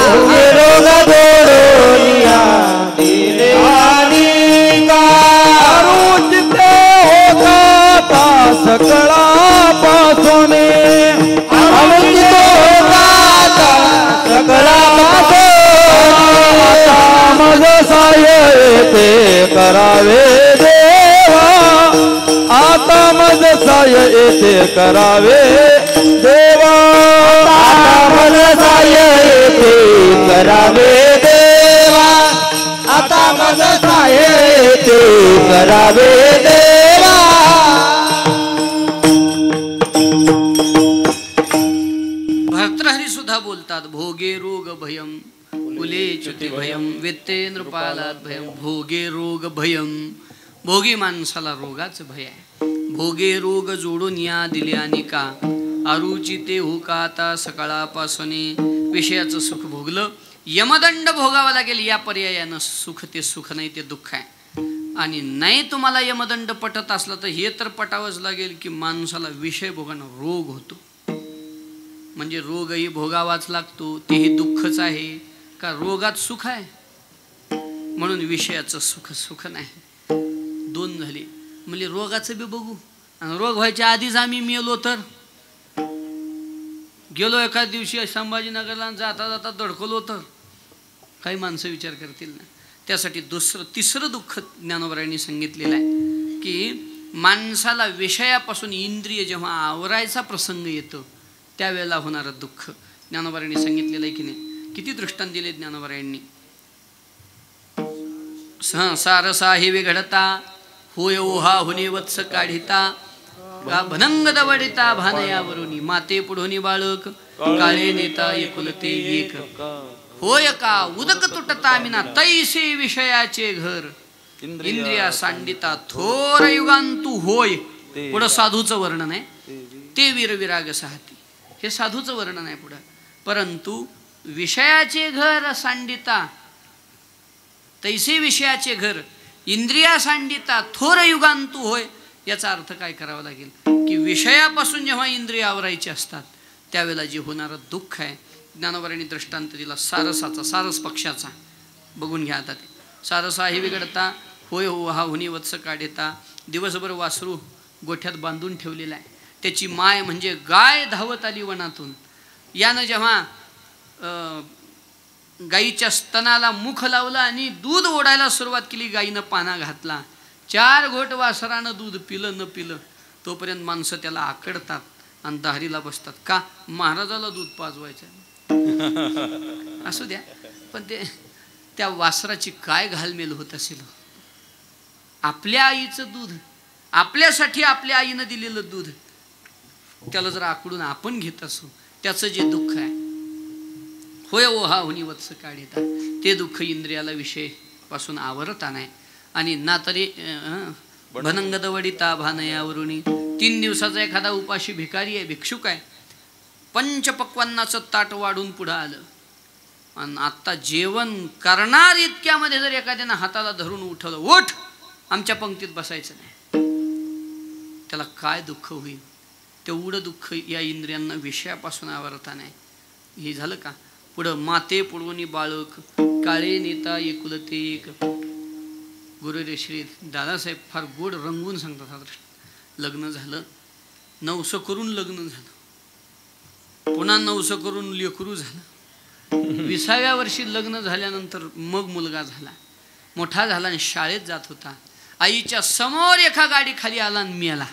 रोगे रोग जोडून या दिले आणि का रुचिते होता सकळा पासून अनुचित होता सकळा मज साय ते करावे देवा, आता मज साय येथे करावे देवा, आता मज साय येथे करावे देवा, आता मज साय येथे करावे देवा. भर्तृहरी सुद्धा बोलतात, भोगे रोग भयम कुले च्युती भयम वेत्ते नृपालात भयम. भोगे रोग भयम, भोगी माणसाला रोगाचं भय आहे. भोगे रोग जोडून या दिल्याने का अरुची ते हो का आता सकाळापासून विषयाचं सुख भोगलं, यमदंड भोगावा लागेल. या पर्यायानं सुख ते सुख नाही, ते दुःख आहे. आणि नाही तुम्हाला यमदंड पटत असला तर हे तर पटावंच लागेल की माणसाला विषय भोगानं रोग होतो. म्हणजे रोगही भोगावाच लागतो. तेही दुःखच आहे का रोगात सुख आहे. म्हणून विषयाचं सुख सुख नाही. दोन झाले. म्हणजे रोगाचं बी बघू, आणि रोग व्हायच्या आधीच आम्ही मेलो तर गेलो एखाद दिवशी संभाजीनगरला, जाता जाता धडकलो तर काही माणसं विचार करतील ना. त्यासाठी तिसरं दुःख ज्ञानोबरायांनी सांगितलेलं आहे की माणसाला विषयापासून इंद्रिय जेव्हा आवरायचा प्रसंग येतो त्यावेळेला होणारं दुःख ज्ञानोबरायांनी सांगितलेलं आहे की नाही. किती दृष्टांत दिले ज्ञानोबरायांनी. सारसा हे विघडता होय ओहा हुने वत्स काढिता भनंग दवडिता भानयावरुनी माते पुढोनी बाळक काळे नेता एकुलते एक होय का उदक तुटता मिना तैसे विषयाचे घर इंद्रिया सांडिता थोर युगांतू होय. पुढं साधूचं वर्णन आहे. ते वीरविराग साहती, हे साधूचं वर्णन आहे पुढं. परंतु विषयाचे घर सांडिता तैसे विषयाचे घर इंद्रिया सांडिता थोर युगांतू होय. याचा अर्थ काय करावा लागेल की विषयापासून जेव्हा इंद्रिय आवरायचे असतात त्यावेळेला जे होणारं दुःख आहे. ज्ञानोबरांनी दृष्टांत दिला सारसाचा, सारस पक्षाचा. बघून घ्या आता. ते सारसा हे बिघडता होय हो हा हुनी वत्स काढेता. दिवसभर वासरू गोठ्यात बांधून ठेवलेला आहे. त्याची माय म्हणजे गाय धावत आली वनातून. यानं जेव्हा गाईच्या स्तनाला मुख लावलं आणि दूध ओढायला सुरुवात केली, गाईनं पाना घातला. 4 घोट वासरानं दूध पिलं न पिलं तोपर्यंत माणसं त्याला आकडतात आणि दारीला बसतात. का? महाराजाला दूध पाजवायचं. असू द्या, पण त्या वासराची काय घालमेल होत असेल. आपल्या आईचं दूध, आपल्यासाठी आपल्या आईनं दिलेलं दूध, त्याला जर आकडून आपण घेत असू, त्याचं जे दुःख आहे होय ओहा हुनी वत्स काढिता, ते दुःख इंद्रियाला विषय पासून आवरता नाही. आणि ना तरी भनंग दवडिता भानयावरुनी. 3 दिवसाचा एखादा उपाशी भिकारी आहे, भिक्षुक आहे, पंचपक्वान्नाचं ताट वाढून पुढं आलं आणि आत्ता जेवण करणार इतक्यामध्ये जर एखाद्यानं हाताला धरून उठवलं, उठ आमच्या पंक्तीत बसायचं नाही, त्याला काय दुःख होईल. तेवढं दुःख या इंद्रियांना विषयापासून आवरता नाही. हे झालं का? पुढं माते पुढवणी बाळक काळे नेता एकुलते एक. गुरुदेव श्री दादासाहेब फार गोड रंगवून सांगतात. लग्न झालं, 900 करून लग्न झालं, पुन्हा 900 करून लेकरू झालं. 20व्या वर्षी लग्न झाल्यानंतर मग मुलगा झाला, मोठा झाला आणि शाळेत जात होता. आईच्या समोर एका गाडी खाली आला आणि मेला.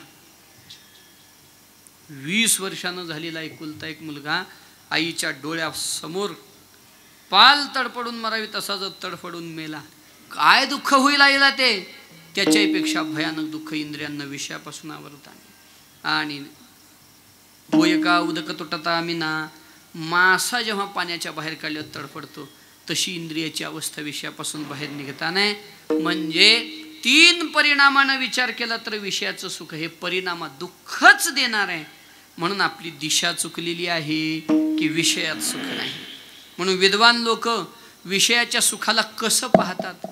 20 वर्षानं झालेला एकुलता एक मुलगा आईच्या डोळ्यासमोर पाल तडफडून मरावी तसा जर तडफडून मेला, काय दुःख होईल आईला ते. त्याच्यापेक्षा भयानक दुःख इंद्रियांना विषयापासून आवरताना. आणि बोयका उदक तुटता मिना, मासा जेव्हा पाण्याच्या बाहेर काढल्यावर तडफडतो तशी इंद्रियाची अवस्था विषयापासून बाहेर निघता नाही. म्हणजे 3 परिणामानं विचार केला तर विषयाचं सुख हे परिणामात दुःखच देणार आहे. म्हणून आपली दिशा चुकलेली आहे की विषयात सुख नाही. म्हणून विद्वान लोक विषयाच्या सुखाला कसं पाहतात.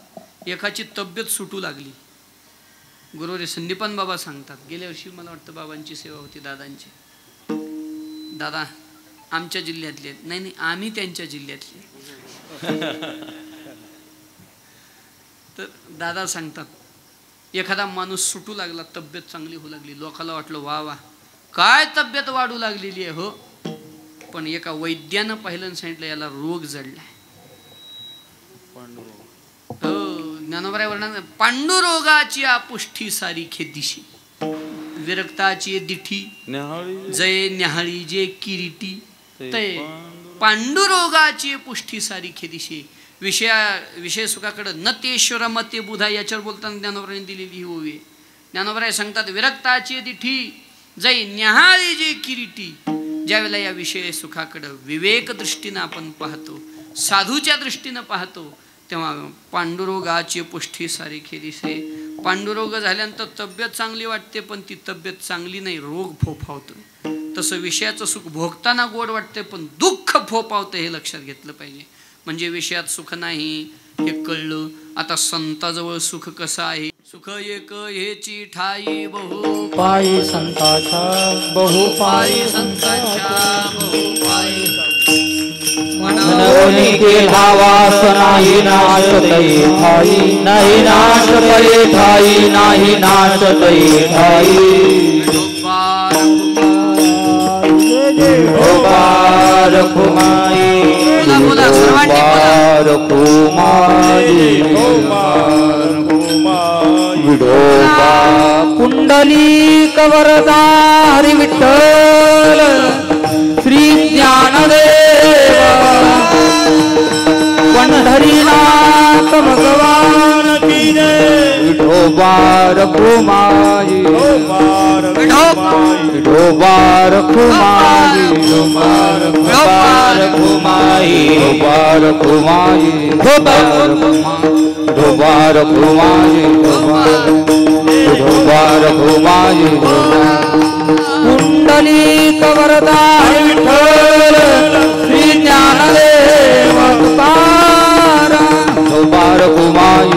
एकाची तब्येत सुटू लागली, गुरुवारी संदीपान बाबा सांगतात, गेल्या वर्षी मला वाटतं बाबांची सेवा होती दादांची. दादा आमच्या जिल्ह्यातले, नाही आम्ही त्यांच्या जिल्ह्यातले. तर दादा सांगतात, एखादा माणूस सुटू लागला, तब्येत चांगली होऊ लागली, लोकाला वाटलं वा वा काय तब्येत वाढू लागलेली आहे हो. पण एका वैद्यानं पाहिलं आणि सांगितलं याला रोग जडलाय. हो, ज्ञानोबराय वर्णन, पांडुरोगाची आपुष्ठी सारीखे दिशी, विरक्ताची दिठी जय न्याहाळी जे किरीटी, तय पांडुरोगाची पुष्ठी सारीखे दिशी. विषय सुखाकडे न तेश्वर मते बुधा, याच्यावर बोलताना ज्ञानोबरायांनी दिलेली ही ओवी. ज्ञानोबराय सांगतात, विरक्ताची दिठी जय न्याहाळी जे किरीटी. ज्यावेळेला या विषय सुखाकडं विवेक दृष्टीनं आपण पाहतो, साधूच्या दृष्टीनं पाहतो, तेव्हा पांडुरोगाची पुष्ठी सारीखे दिसे. पांडुरोग झाल्यानंतर तब्येत चांगली वाटते, पण ती तब्येत चांगली नाही, रोग फोफावतो. तसं विषयाचं सुख भोगताना गोड वाटते, पण दुःख फोफावतं, हे लक्षात घेतलं पाहिजे. म्हणजे विषयात सुख नाही हे कळलं. आता संताजवळ सुख कसं आहे. सुख एक हेची ठाई बहु पायी संताच्या, बहुपायी संतांच्या बहुपायी. मनोनी केला वास नाही नाश तई ठाई, नाही नाश तई ठाई, नाही नाश तई ठाई. गोपार कुमाई, बोला सर्वांनी विडोबा कुंडली कवरदा हरी विठ्ठल श्री ज्ञानदेव पंढरीनाथ भगवान की जय. विठोबा रखुमाई, विठोबा रखुमाई, विठोबा रखुमाई, विठोबा रखुमाई, विठोबा रखुमाई, विठोबा रखुमाई. कुंडली कवरदा विठ्ठल श्री ज्ञानदेव तुकाराम. विठोबा रखुमाई,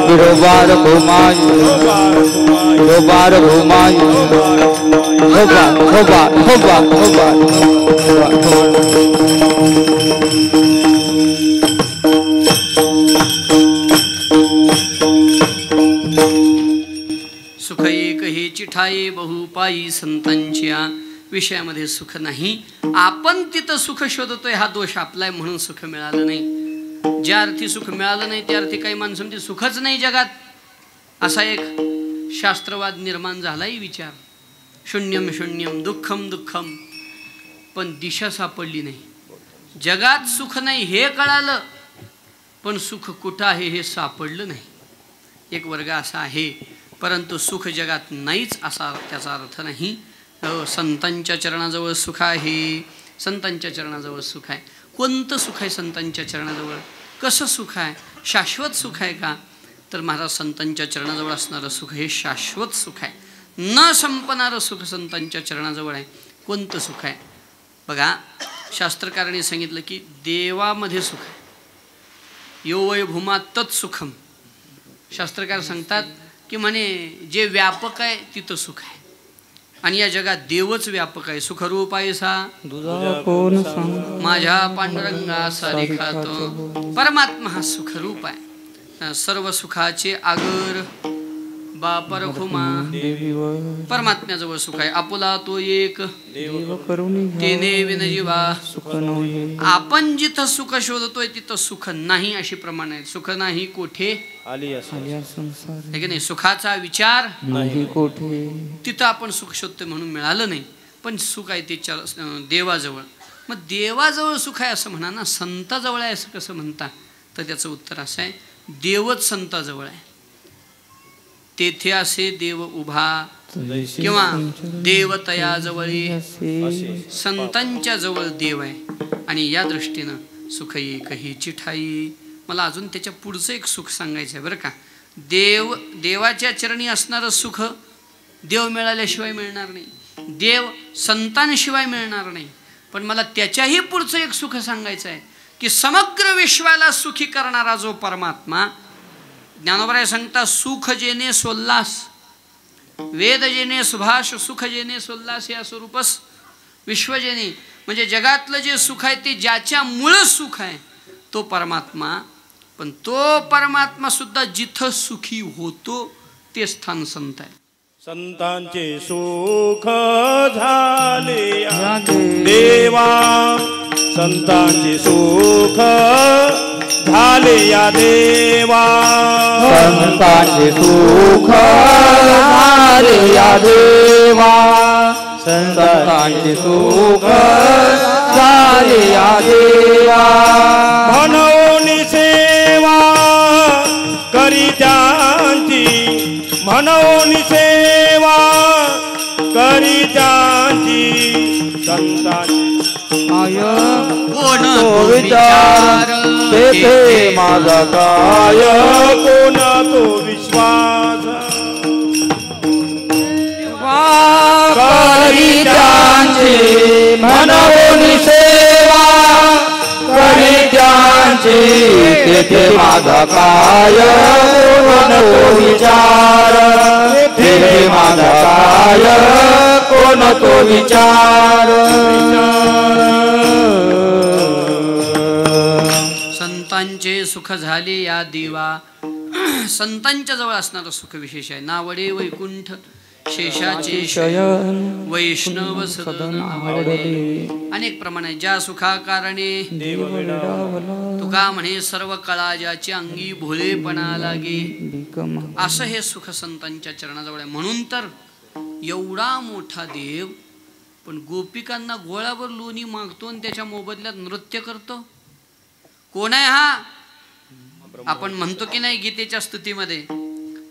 विठोबा रखुमाई, विठोबा रखुमाई, विठोबा. सुख एक हेची ठाई बहुपायी संतांच्या. विषयामध्ये सुख नाही, आपण तिथं सुख शोधतोय, हा दोष आपलाय म्हणून सुख मिळालं नाही. ज्या अर्थी सुख मिळालं नाही त्या अर्थी काही माणसं म्हणते सुखच नाही जगात. असा एक शास्त्रवाद निर्माण झालाही विचार. शून्यम शून्यम दुःखम दुःखम, पण दिशा सापडली नाही. जगात सुख नाही हे कळालं, पण सुख कुठं आहे हे सापडलं नाही. एक वर्ग असा आहे, परंतु सुख जगात नाहीच असा त्याचा अर्थ नाही. संतांच्या चरणाजवळ सुख आहे, संतांच्या चरणाजवळ सुख आहे. कोणतं सुख आहे संतांच्या चरणाजवळ? कसं सुख आहे? शाश्वत सुख आहे का? तर महाराज संतांच्या चरणाजवळ असणारं सुख हे शाश्वत सुख आहे, न संपणारं सुख संतांच्या चरणाजवळ आहे. कोणतं सुख आहे बघा, शास्त्रकारांनी सांगितलं की देवामध्ये सुख आहे. यो वै भूमा तत्सुखम. शास्त्रकार सांगतात की म्हणे जे व्यापक आहे तिथं सुख आहे, आणि या जगात देवच व्यापक आहे. सुखरूप आहे सा कोण सांग माझ्या पांडुरंगा सारिखातो. परमात्मा हा सुखरूप आहे. सर्व सुखाचे आगर बापर खुमा देवीवर परमात्म्याजवळ सुख आहे. आपुला तो एक देव करुणी तेने विनजीवा. सुख नव्हे आपण जिथं सुख शोधतोय तिथं सुख नाही अशी प्रमाण आहे. सुख नाही कोठे आलिया संसार आहे की नाही. सुखाचा विचार नाही कोठे. तिथं आपण सुख शोधतोय म्हणून मिळालं नाही. पण सुख आहे ते देवाजवळ. मग देवाजवळ सुख आहे असं म्हणा ना. संताजवळ आहे असं कसं म्हणता. तर त्याचं उत्तर असं आहे देवच संताजवळ आहे. तेथे असे देव उभा किंवा देव तयाजवळी संतांच्या जवळ देव आहे. आणि या दृष्टीनं सुख एकहीची ठाई. मला अजून त्याच्या पुढचं एक सुख सांगायचं आहे बरं का. देवाच्या चरणी असणारं सुख देव मिळाल्याशिवाय मिळणार नाही. देव संतांशिवाय मिळणार नाही. पण मला त्याच्याही पुढचं एक सुख सांगायचं आहे की समग्र विश्वाला सुखी करणारा जो परमात्मा. ज्ञानोबराय सांगता सुख जेने सोल्लास वेद जेने सुभाष सुख जेने सोल्लास या स्वरूपस विश्वजेने. म्हणजे जगातलं जे सुख आहे ते ज्याच्यामुळं सुख आहे तो परमात्मा. पण तो परमात्मा सुद्धा जिथं सुखी होतो ते स्थान संत आहे. संतांचे सुख झाले देवा. संतांचे सुख झाले या देवा. संतांचे सुख झाले या देवा. संतांचे सुख झाले या देवा. म्हणून सेवा करी त्यांची. म्हणून सेवा करी त्यांची. संतांची कोण तो विचार तेथे माझा काय. कोण तो विश्वास करी त्यांची. म्हणून सेवा करी त्यांची. तेथे माझा काय. कोण तो विचार तेथे माझा काय. कोण तो विचार. संतांचे सुख झाले या देवा. संतांच्या जवळ असणारं सुख विशेष आहे. नावडे वैकुंठ शेषाचे शयन वैष्णव सदन आवडले. अनेक प्रमाणे ज्या सुखाकारणे तुका म्हणे सर्व कळा ज्याची अंगी भोळेपणा लागे. असं हे सुख संतांच्या चरणाजवळ आहे. म्हणून तर एवढा मोठा देव पण गोपिकांना गोळावर लोणी मागतो आणि त्याच्या मोबदल्यात नृत्य करतो. कोण आहे हा. आपण म्हणतो की नाही गीतेच्या स्तुतीमध्ये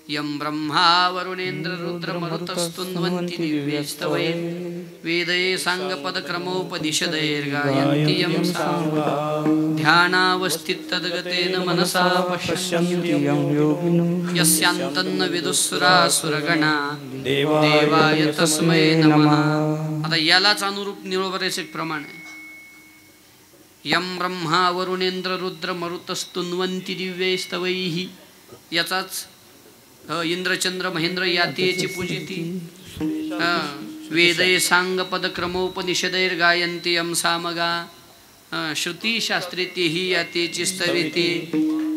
यम ब्रह्मा वरुणेंद्र रुद्र मरुतस्तुन्वन्ति दिव्यस्तवै वेदये सांगपद क्रमोपनिषदैर्गायन्ति यं ध्यानावस्थितद्गतेन मनसा पश्यन्ति यस्यान्तन्न विदुःसुरासुरगणा देवाय तस्मै नमः. आता यालाच अनुरूप निरोबरेच एक प्रमाण आहे. यम ब्रह्मा वरुणेंद्र रुद्र मरुतस्तुन्वन्ति दिव्यैस्तवैः. याचाच इंद्रचंद्र महेंद्र यातेची पूजिती. वेदये सांग पद क्रमोपनिषदैर्गायन्ति यं सामगा. श्रुती शास्त्रे तेही यातेची स्तविते.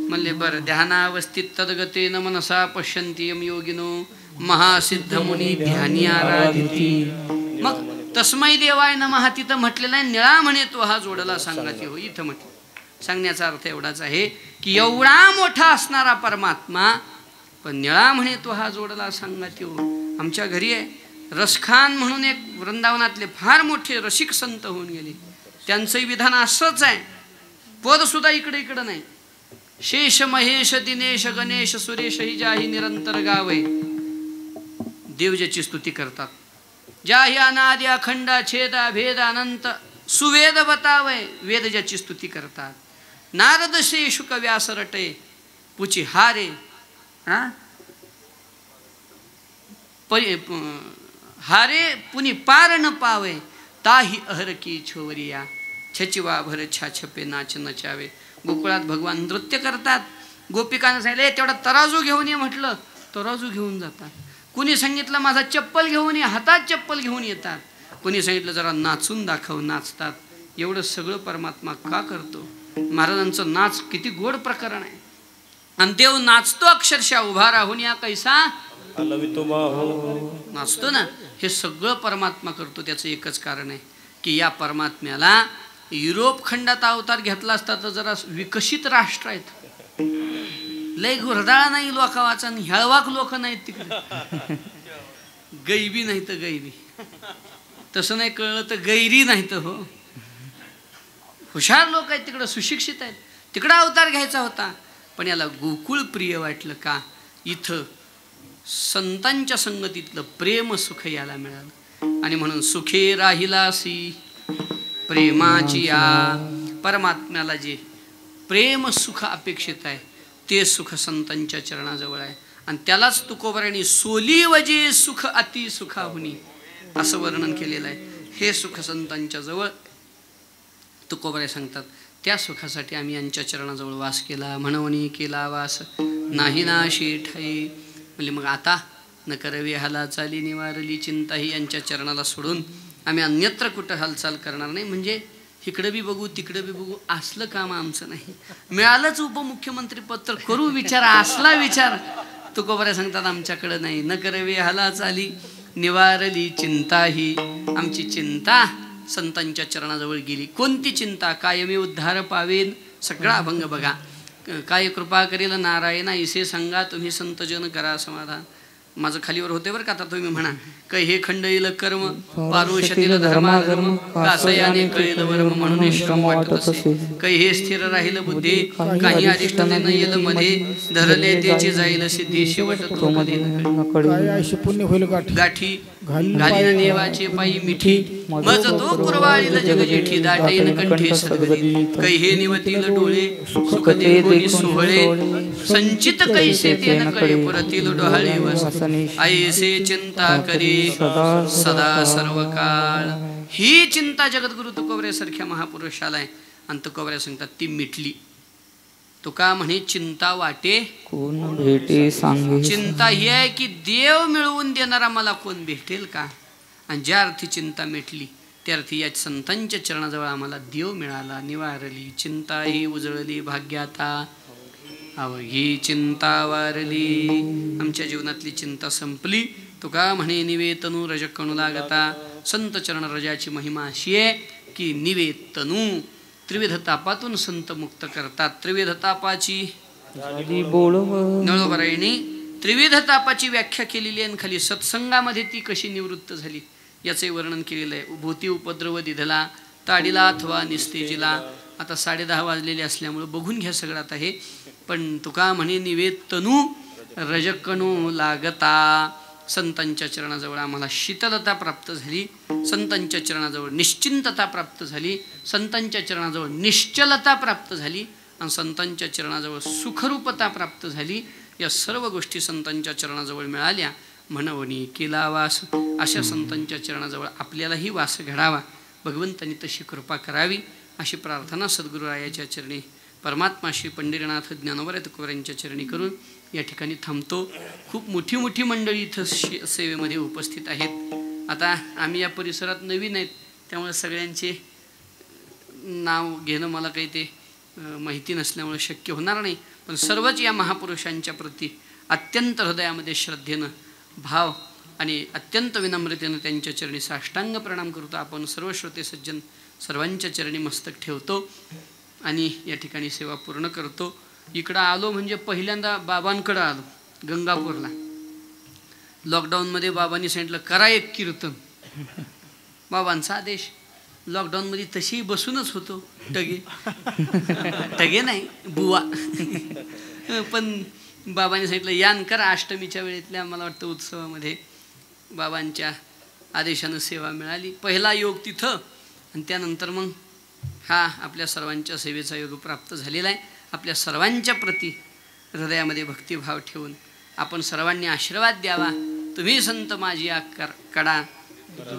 म्हणले बरं ध्यानावस्थित तद्गतेन मनसा पश्यन्ति यं योगिनो महासिद्ध मुनी ध्यानी आराधिती. मग तस्मै देवाय नमः तिथं म्हटलेला आहे. निळा म्हणे तो हा जोडला सांगाते हो. इथं म्हटलं सांगण्याचा अर्थ एवढाच आहे की एवढा मोठा असणारा परमात्मा पण निळा म्हणे तो हा जोडला सांगाते हो. आमच्या घरी आहे रसखान म्हणून एक वृंदावनातले फार मोठे रसिक संत होऊन गेले. त्यांचंही विधान असंच आहे. पद सुद्धा इकडे इकडं नाही. शेष महेश दिनेश गणेश सुरेश ही ज्याही निरंतर गावे. देव ज्याची स्तुती करतात. ज्याही अनादि अखंड छेदा भेद अनंत सुवेद बतावे. वेद ज्याची स्तुती करतात. नारद श्री शुक व्यास रटे पुची हारे. हारे पुनि पार न पावे ताही अहर की छोवरिया. छचिवा भर छाछपे नाच नचावे. गोकुळात भगवान नृत्य करतात. गोपिकांना सांगितलं तेवढा तराजू घेऊन ये म्हटलं तराजू घेऊन जातात. कुणी सांगितलं माझा चप्पल घेऊन ये हातात चप्पल घेऊन येतात. कुणी सांगितलं जरा नाचून दाखव नाचतात. एवढं सगळं परमात्मा का करतो. महाराजांचं नाच किती गोड प्रकरण आहे. आणि देव नाचतो अक्षरशः उभा राहून या कैसा नाचतो ना, हे सगळं परमात्मा करतो. त्याचं एकच कारण आहे की या परमात्म्याला युरोप खंडात अवतार घेतला असता तर जरा विकसित राष्ट्र आहेत, लय घुरदाळा नाही लोकावाचा आणि हेळवाक लोक नाहीत तिकडे, गैबी नाही तर गैबी, तसं नाही कळलं तर गैरी नाही तर हो, हुशार लोक आहेत तिकडं, सुशिक्षित आहेत, तिकडं अवतार घ्यायचा होता. पण याला गोकुळ प्रिय वाटलं का, इथं संतांच्या संगतीतलं प्रेम सुख याला मिळालं. आणि म्हणून सुखे राहिलासी प्रेमाची या, परमात्म्याला जे प्रेम सुख अपेक्षित आहे ते सुख संतांच्या चरणाजवळ आहे. आणि त्यालाच तुकोबरांनी सोली वजे सुख अति सुखाहुनी असं वर्णन केलेलं आहे. हे सुख संतांच्या जवळ, तुकोबराय सांगतात त्या सुखासाठी आम्ही यांच्या चरणाजवळ वास केला. म्हणून केला वास नाही नाशी ठाई. म्हणजे मग आता न करवे हाला चाली निवारली चिंता ही यांच्या चरणाला सोडून आम्ही अन्यत्र कुठं हालचाल करणार नाही. म्हणजे इकडं बी बघू तिकडं बी बघू असलं काम आमचं नाही. मिळालंच उपमुख्यमंत्री पद तर करू विचार, असला विचार तुकोबराय सांगतात आमच्याकडं नाही. न करवे हाला चाली निवारली चिंता ही, आमची चिंता संतांच्या चरणाजवळ गेली. कोणती चिंता? कायमी उद्धार पावेन, सगळा अभंग बघा. काय कृपा करेल नारायणा इसे सांगा तुम्ही संतजन करा समाधान. माझं खालीवर होते बरं का, आता तुम्ही म्हणा कै हे खंडईल कर्म पारुषतील धर्माधर्म कासयाने कळेल वर्म म्हणून श्रम वाटत असे. कै हे स्थिर राहील बुद्धी काही अधिष्ठ येईल मध्ये धरले त्याची जाईल सिद्धी शेवट तो मध्ये पुण्य होईल गाठी घालीन देवाचे पायी मिठी मज तो कुरवाळील जग जेठी दाटईन कंठी सद्गती. कै हे निवतील डोळे सुख देवोनी सोहळे संचित कैसे तेन कळे पुरतील डोहाळे वस ऐसे चिंता करी सदा सर्व काळ. ही चिंता जगद्गुरु तुकोबरे सारख्या महापुरुषाला आहे. आणि तुकोबरे सांगतात ती मिटली. तुका म्हणे चिंता वाटे कोण भेटे सांगे. चिंता ही आहे की देव मिळवून देणारा मला कोण भेटेल का. आणि ज्या अर्थी चिंता मिटली त्या अर्थी या संतांच्या चरणाजवळ आम्हाला देव मिळाला. निवारली चिंता ही उजळली भाग्याता अवघी चिंता वारली. आमच्या जीवनातली चिंता संपली. तुका म्हणे निवेतनू रजकणू लागता. संत चरण रजाची महिमा अशी आहे की निवेतनू त्रिविध तापातून संत मुक्त करतात. त्रिविध तापाची नळोबरायणी त्रिविध तापाची व्याख्या केलेली आहे. खाली सत्संगामध्ये ती कशी निवृत्त झाली याचे वर्णन केलेलं आहे. भूती उपद्रव दिधला ताडीला अथवा निस्तेजीला. आता 10:30 वाजलेले असल्यामुळं बघून घ्या सगळं आता हे. पण तुका म्हणे निवेतनू रजकणू लागता. संतांच्या चरणाजवळ आम्हाला शीतलता प्राप्त झाली. संतांच्या चरणाजवळ निश्चिंतता प्राप्त झाली. संतांच्या चरणाजवळ निश्चलता प्राप्त झाली. आणि संतांच्या चरणाजवळ सुखरूपता प्राप्त झाली. या सर्व गोष्टी संतांच्या चरणाजवळ मिळाल्या. म्हणवणी केला वास. अशा संतांच्या चरणाजवळ आपल्यालाही वास घडावा. भगवंतांनी तशी कृपा करावी अशी प्रार्थना सद्गुरुरायाच्या चरणी परमात्मा श्री पंढरीनाथ ज्ञानोबराय तुकोबरायांच्या चरणी करून या ठिकाणी थांबतो. खूप मोठी मोठी मंडळी इथं सेवेमध्ये उपस्थित आहेत. आता आम्ही या परिसरात नवीन आहेत त्यामुळे सगळ्यांचे नाव घेणं मला काही ते माहिती नसल्यामुळे शक्य होणार नाही. पण सर्वच या महापुरुषांच्या प्रती अत्यंत हृदयामध्ये श्रद्धेनं भाव आणि अत्यंत विनम्रतेनं त्यांच्या चरणी साष्टांग प्रणाम करतो. आपण सर्व श्रोते सज्जन सर्वांच्या चरणी मस्तक ठेवतो आणि या ठिकाणी सेवा पूर्ण करतो. इकडं आलो म्हणजे पहिल्यांदा बाबांकडं आलो गंगापूरला. लॉकडाऊनमध्ये बाबांनी सांगितलं करा एक कीर्तन. बाबांचा आदेश. लॉकडाऊनमध्ये तशी बसूनच होतो. टगे नाही बुवा. पण बाबांनी सांगितलं यान करा. अष्टमीच्या वेळेतल्या मला वाटतं उत्सवामध्ये बाबांच्या आदेशानं सेवा मिळाली. पहिला योग तिथं आणि त्यानंतर मग हा आपल्या सर्वांच्या सेवेचा योग प्राप्त झालेला आहे. आपल्या सर्वांच्या प्रती हृदयामध्ये भक्तिभाव ठेवून आपण सर्वांनी आशीर्वाद द्यावा. तुम्ही संत माझी कडा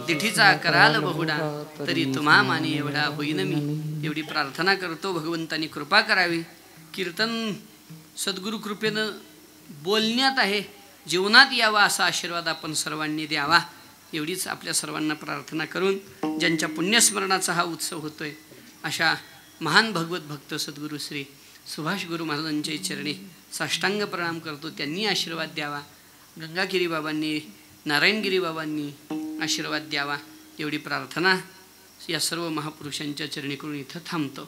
दिठीचा कराल बहुडा तरी तुम्हा माने एवढा होईन मी. एवढी प्रार्थना करतो. भगवंतांनी कृपा करावी. कीर्तन सद्गुरु कृपेनं बोलण्यात आहे, जीवनात यावा असा आशीर्वाद आपण सर्वांनी द्यावा. एवढीच आपल्या सर्वांना प्रार्थना करून ज्यांच्या पुण्यस्मरणाचा हा उत्सव होतोय अशा महान भगवत भक्त सद्गुरू श्री सुभाष गुरु महाराजांच्या चरणी साष्टांग प्रणाम करतो. त्यांनी आशीर्वाद द्यावा गंगागिरी बाबांनी, नारायणगिरी बाबांनी आशीर्वाद द्यावा एवढी प्रार्थना या सर्व महापुरुषांच्या चरणी करून इथं थांबतो.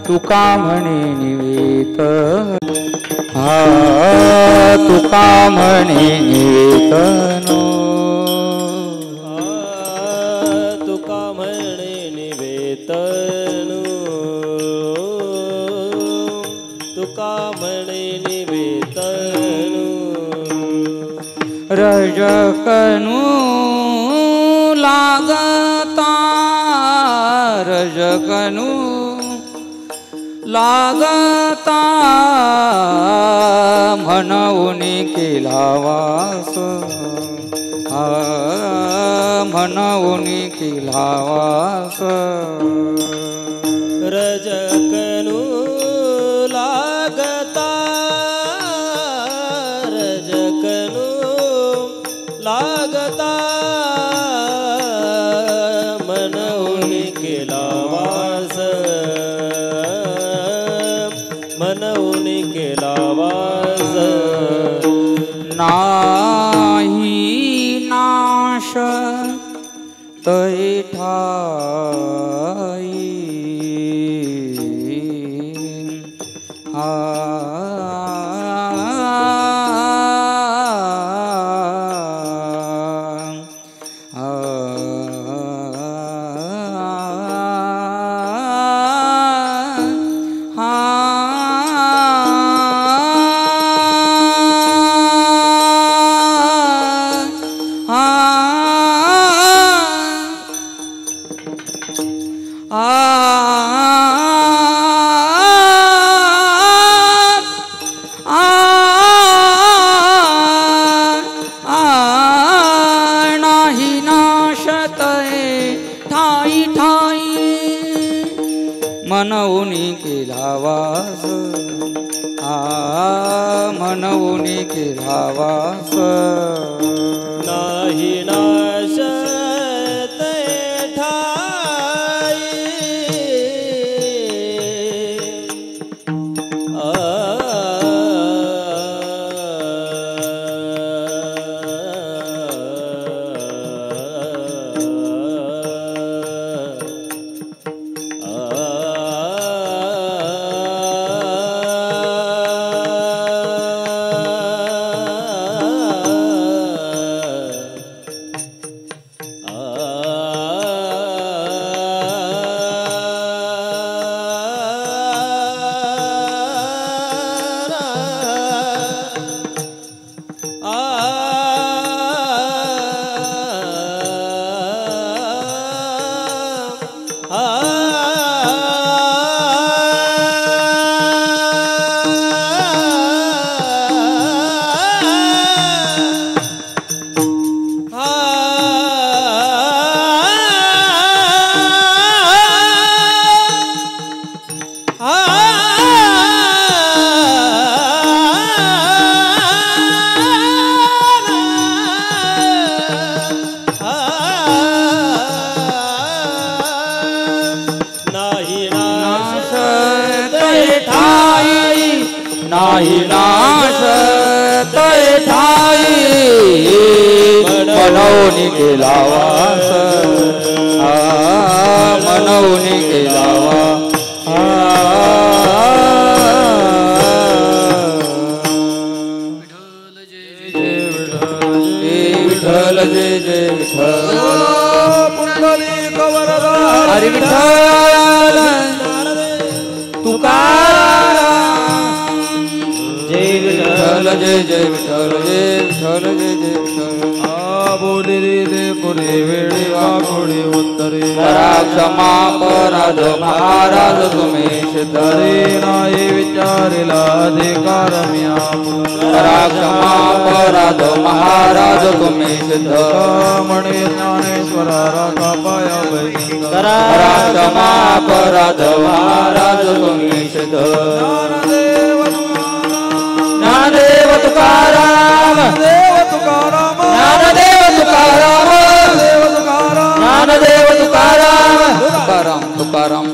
तुका म्हणे निवेदन, तुका म्हणे निवेदन, तुका म्हणे निवेदन, तुका म्हणे निवेदन, रजकनु लागता, रजकनु लागता, म्हणून केला वास, म्हणून केला वास, रजकनु लागता, रजकनु लागता, मनऊन केला वास, मनऊन केला वास, नाही नाश तै ठाई, म्हणून केला वास, म्हणून केला वास, नाही नाश तै ठाई, नाही नाश तै ठाई, म्हणून केला वास, म्हणून केला वास, विठ्ठल जय जय विठ्ठल, पुंडलिक वरदा हरी विठ्ठल तुकाराम, जय विठ्ठल जय जय विठ्ठल, जय विठ्ठल जय जय विठ्ठल, बोले दे कोणी वेळी वाकोडी उत्तरे, करा क्षमा अपराध महाराज तुम्ही सिद्ध, नाही विचारिला अधिकार म्या, करा क्षमा अपराध महाराज तुम्ही सिद्ध, म्हणे ज्ञानेश्वरा राखा पाया बैकुंठ, करा क्षमा अपराध महाराज तुम्ही सिद्ध, ज्ञानदेव तुकाराम, देव तुकाराम, ज्ञानदेव तुकाराम, देव तुकाराम, ज्ञानदेव तुकाराम, तुकाराम तुकाराम